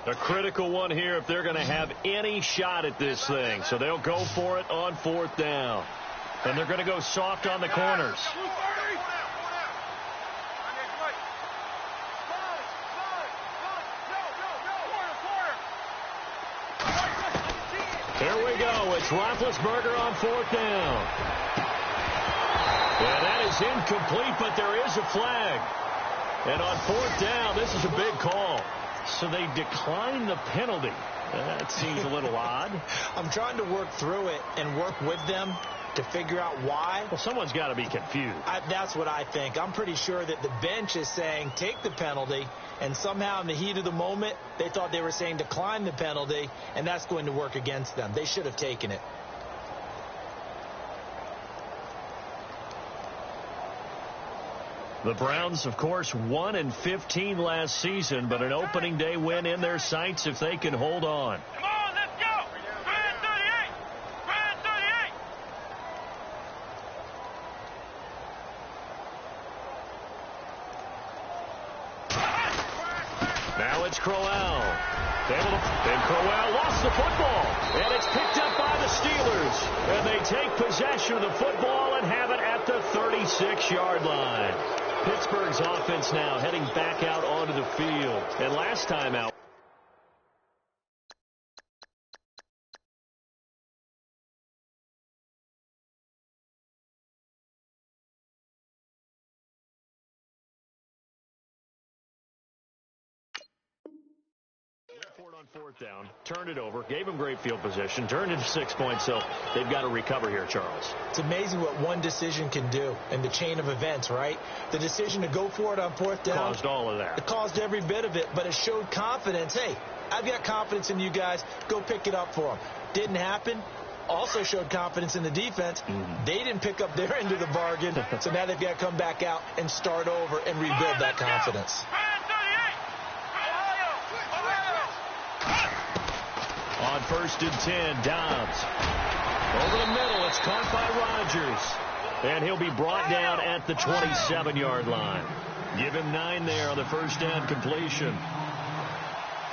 A critical one here if they're going to have any shot at this thing. So they'll go for it on 4th down. And they're going to go soft on the corners. Here we go. It's Roethlisberger on 4th down. And that is incomplete, but there is a flag. And on 4th down, this is a big call. So they decline the penalty. That seems a little odd. I'm trying to work through it and work with them. to figure out why. Well, someone's got to be confused. That's what I think. I'm pretty sure that the bench is saying take the penalty, and somehow in the heat of the moment, they thought they were saying decline the penalty, and that's going to work against them. They should have taken it. The Browns, of course, 1-15 last season, but an opening day win in their sights if they can hold on. Come on, let's go. 38. 38. Now it's Crowell. And Crowell lost the football. And it's picked up by the Steelers. And they take possession of the football and have it at the 36-yard line. Pittsburgh's offense now heading back out onto the field. And last time out. On fourth down, turned it over, gave him great field position, turned into 6 points, so they've got to recover here, Charles. It's amazing what one decision can do in the chain of events, right? The decision to go for it on fourth down caused all of that. It caused every bit of it, but it showed confidence. Hey, I've got confidence in you guys. Go pick it up for them. Didn't happen. Also showed confidence in the defense. They didn't pick up their end of the bargain, so now they've got to come back out and start over and rebuild that confidence. On 1st and 10, Dobbs. Over the middle, it's caught by Rodgers. And he'll be brought down at the 27-yard line. Give him 9 there on the first down completion.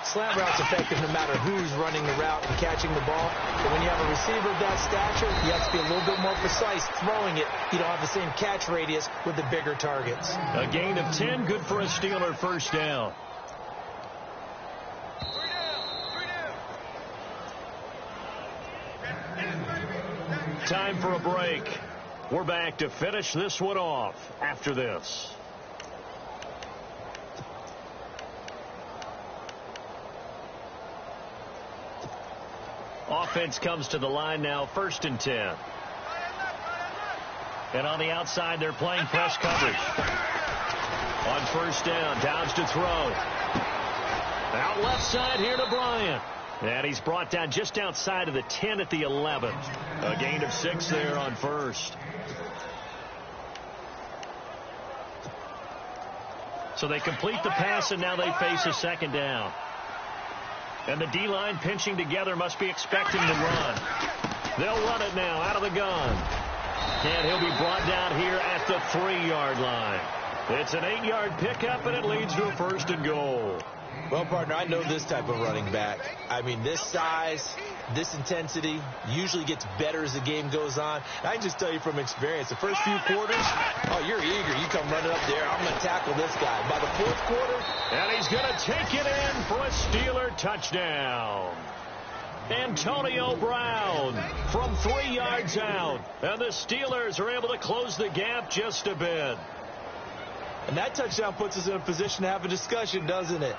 Slant route's effective no matter who's running the route and catching the ball. But when you have a receiver of that stature, you have to be a little bit more precise throwing it. You don't have the same catch radius with the bigger targets. A gain of 10, good for a Steeler first down. Time for a break. We're back to finish this one off after this. Offense comes to the line now, 1st and 10. And on the outside, they're playing press coverage. On 1st down, Downs to throw. Out left side here to Bryant. And he's brought down just outside of the 10 at the 11. A gain of 6 there on 1st. So they complete the pass, and now they face a 2nd down. And the D-line pinching together must be expecting to run. They'll run it now out of the gun. And he'll be brought down here at the 3-yard line. It's an 8-yard pickup, and it leads to a 1st and goal. Well, partner, I know this type of running back. I mean, this size, this intensity usually gets better as the game goes on. And I can just tell you from experience, the first few quarters, oh, you're eager. You come running up there. I'm going to tackle this guy. By the 4th quarter. And he's going to take it in for a Steeler touchdown. Antonio Brown from 3 yards out. And the Steelers are able to close the gap just a bit. And that touchdown puts us in a position to have a discussion, doesn't it?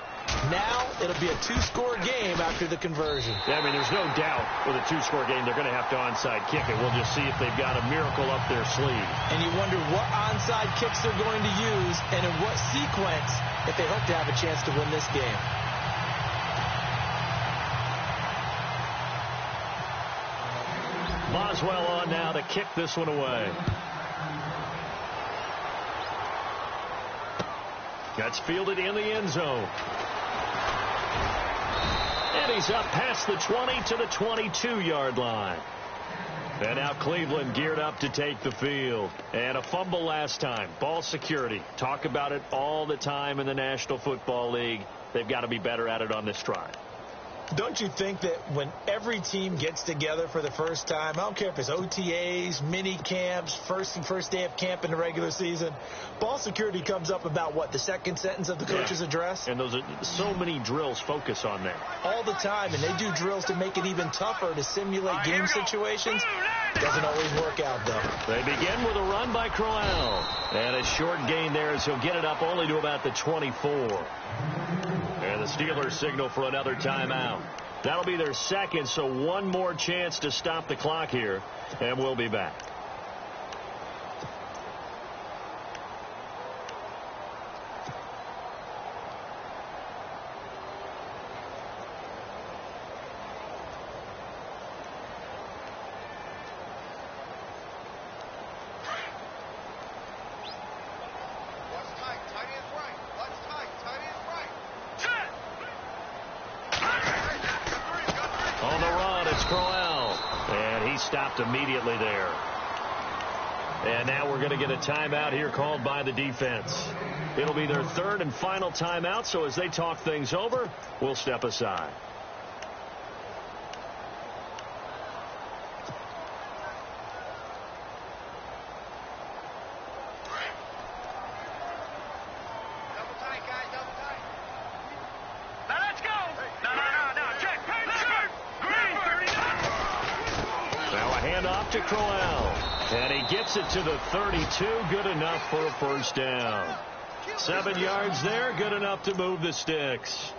Now it'll be a 2-score game after the conversion. Yeah, I mean, there's no doubt with a 2-score game they're going to have to onside kick it. We'll just see if they've got a miracle up their sleeve. And you wonder what onside kicks they're going to use and in what sequence if they hope to have a chance to win this game. Boswell on now to kick this one away. That's fielded in the end zone. And he's up past the 20 to the 22-yard line. And now Cleveland geared up to take the field. And a fumble last time. Ball security. Talk about it all the time in the National Football League. They've got to be better at it on this drive. Don't you think that when every team gets together for the first time, I don't care if it's OTAs, mini camps, first day of camp in the regular season, ball security comes up about what, the second sentence of the coach's address? And those are so many drills focus on that. All the time, and they do drills to make it even tougher to simulate game situations. Doesn't always work out, though. They begin with a run by Crowell. And a short gain there as he'll get it up only to about the 24. And the Steelers signal for another timeout. That'll be their second, so one more chance to stop the clock here, and we'll be back. Crowell. And he stopped immediately there. And now we're going to get a timeout here called by the defense. It'll be their third and final timeout, so as they talk things over, we'll step aside. To Crowell, and he gets it to the 32. Good enough for a first down. 7 yards there, good enough to move the sticks.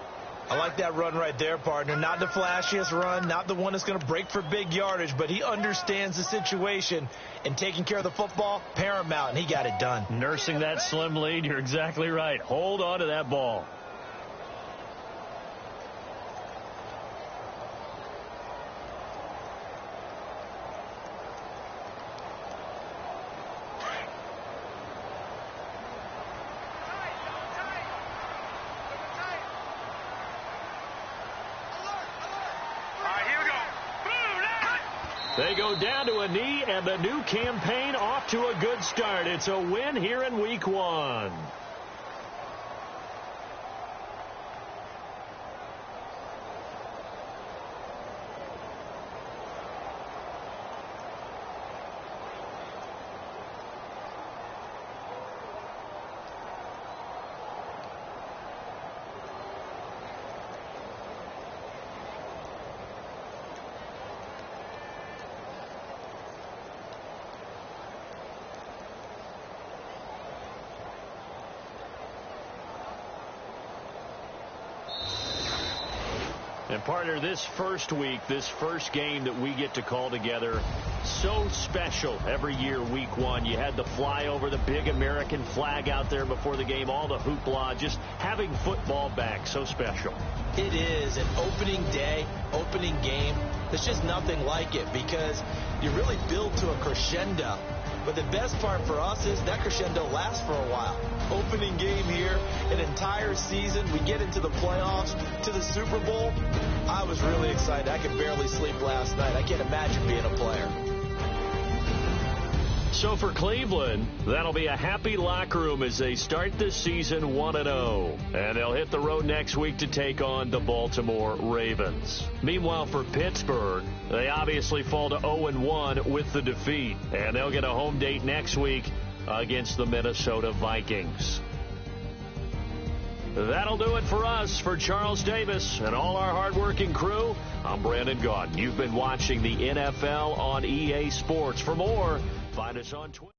I like that run right there, partner. Not the flashiest run, not the one that's going to break for big yardage, but he understands the situation, and taking care of the football, paramount, and he got it done. Nursing that slim lead, you're exactly right. Hold on to that ball. They go down to a knee, and the new campaign off to a good start. It's a win here in week 1. And partner, this first week, this first game that we get to call together, so special every year, week 1. You had the flyover, the big American flag out there before the game, all the hoopla, just having football back, so special. It is an opening day, opening game. There's just nothing like it because you really build to a crescendo. But the best part for us is that crescendo lasts for a while. Opening game here, an entire season. We get into the playoffs, to the Super Bowl. I was really excited. I could barely sleep last night. I can't imagine being a player. So for Cleveland, that'll be a happy locker room as they start this season 1-0. And they'll hit the road next week to take on the Baltimore Ravens. Meanwhile, for Pittsburgh, they obviously fall to 0-1 with the defeat. And they'll get a home date next week against the Minnesota Vikings. That'll do it for us. For Charles Davis and all our hardworking crew, I'm Brandon Gaudin. You've been watching the NFL on EA Sports. For more, find us on Twitter.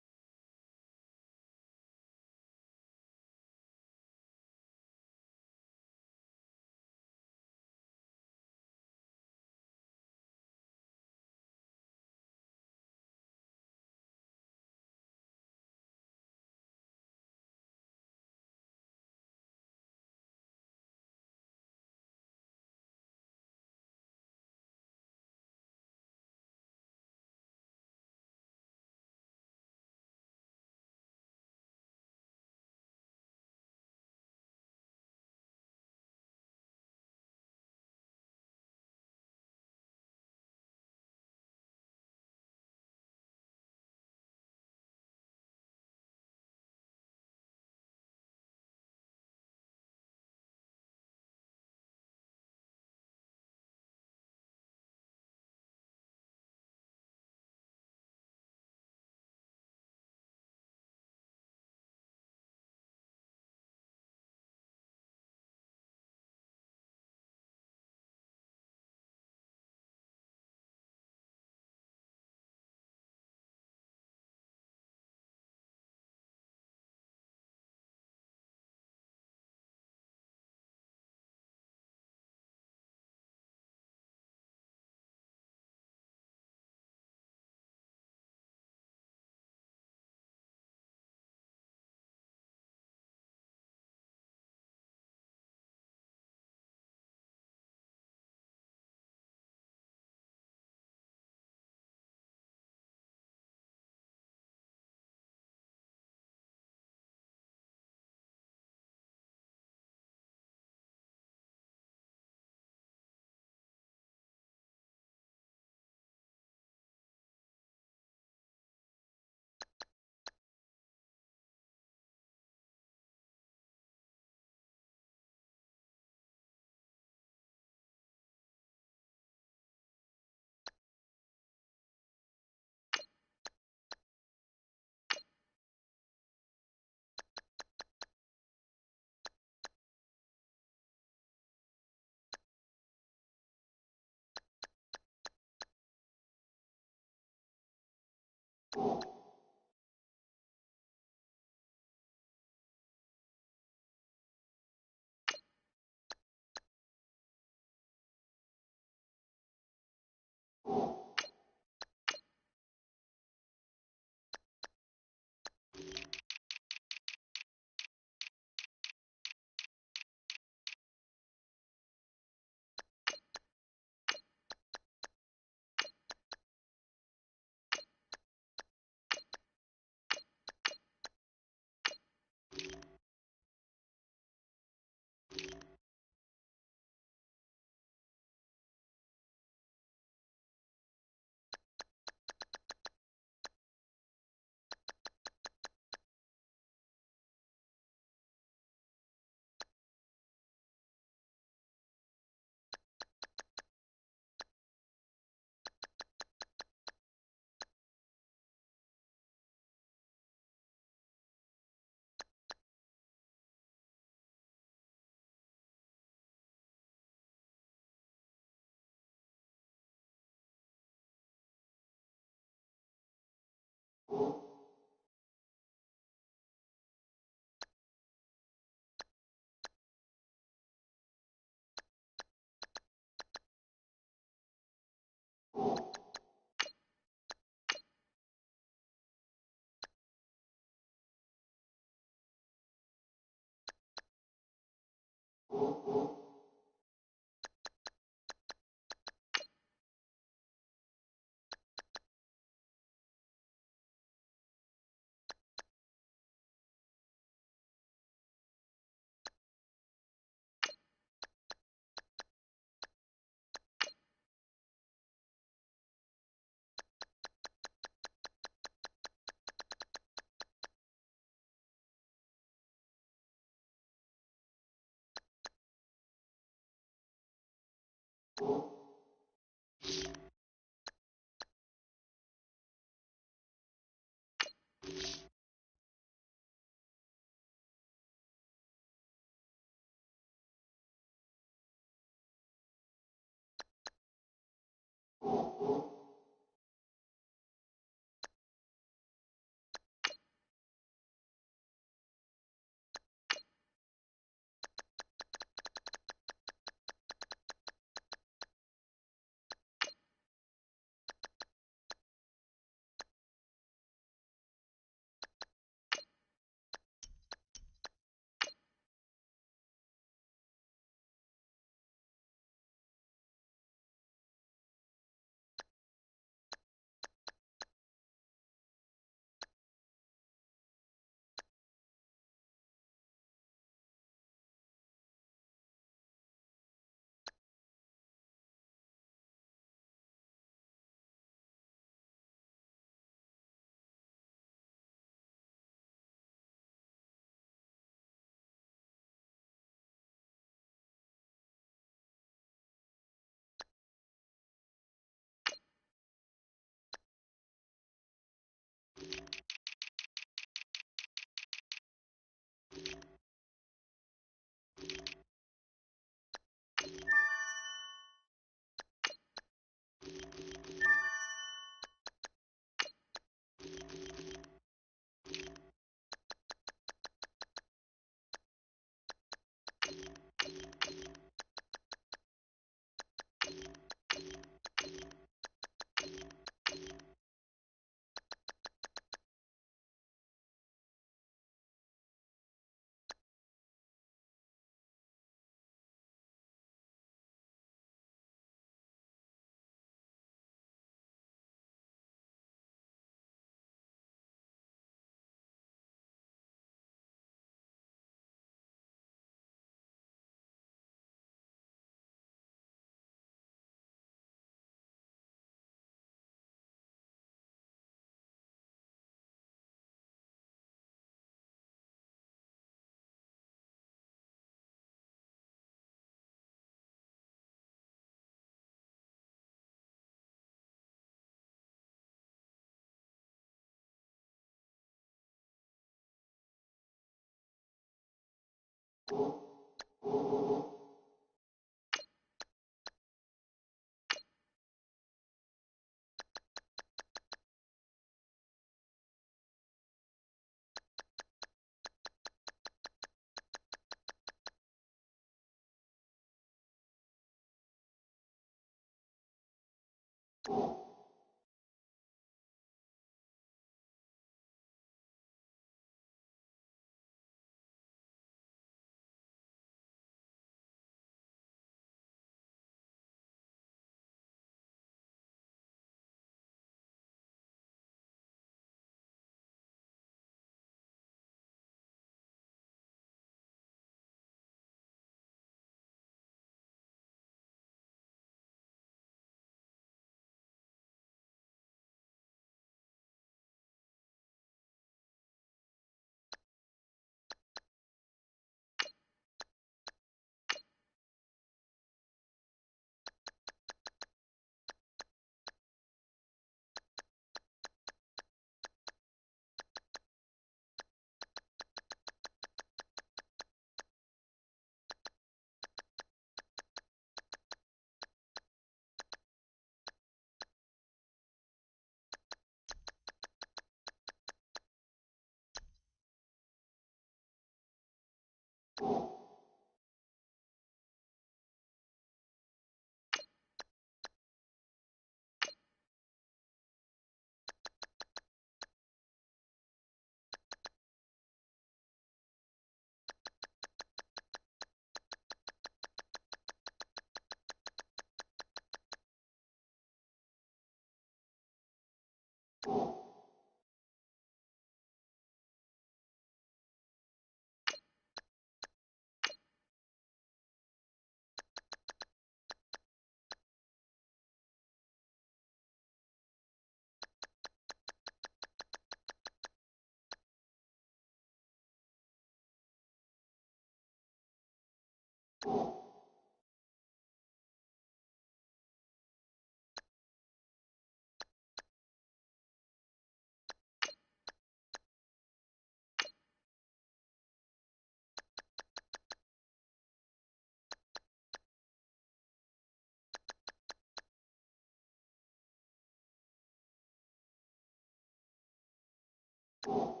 you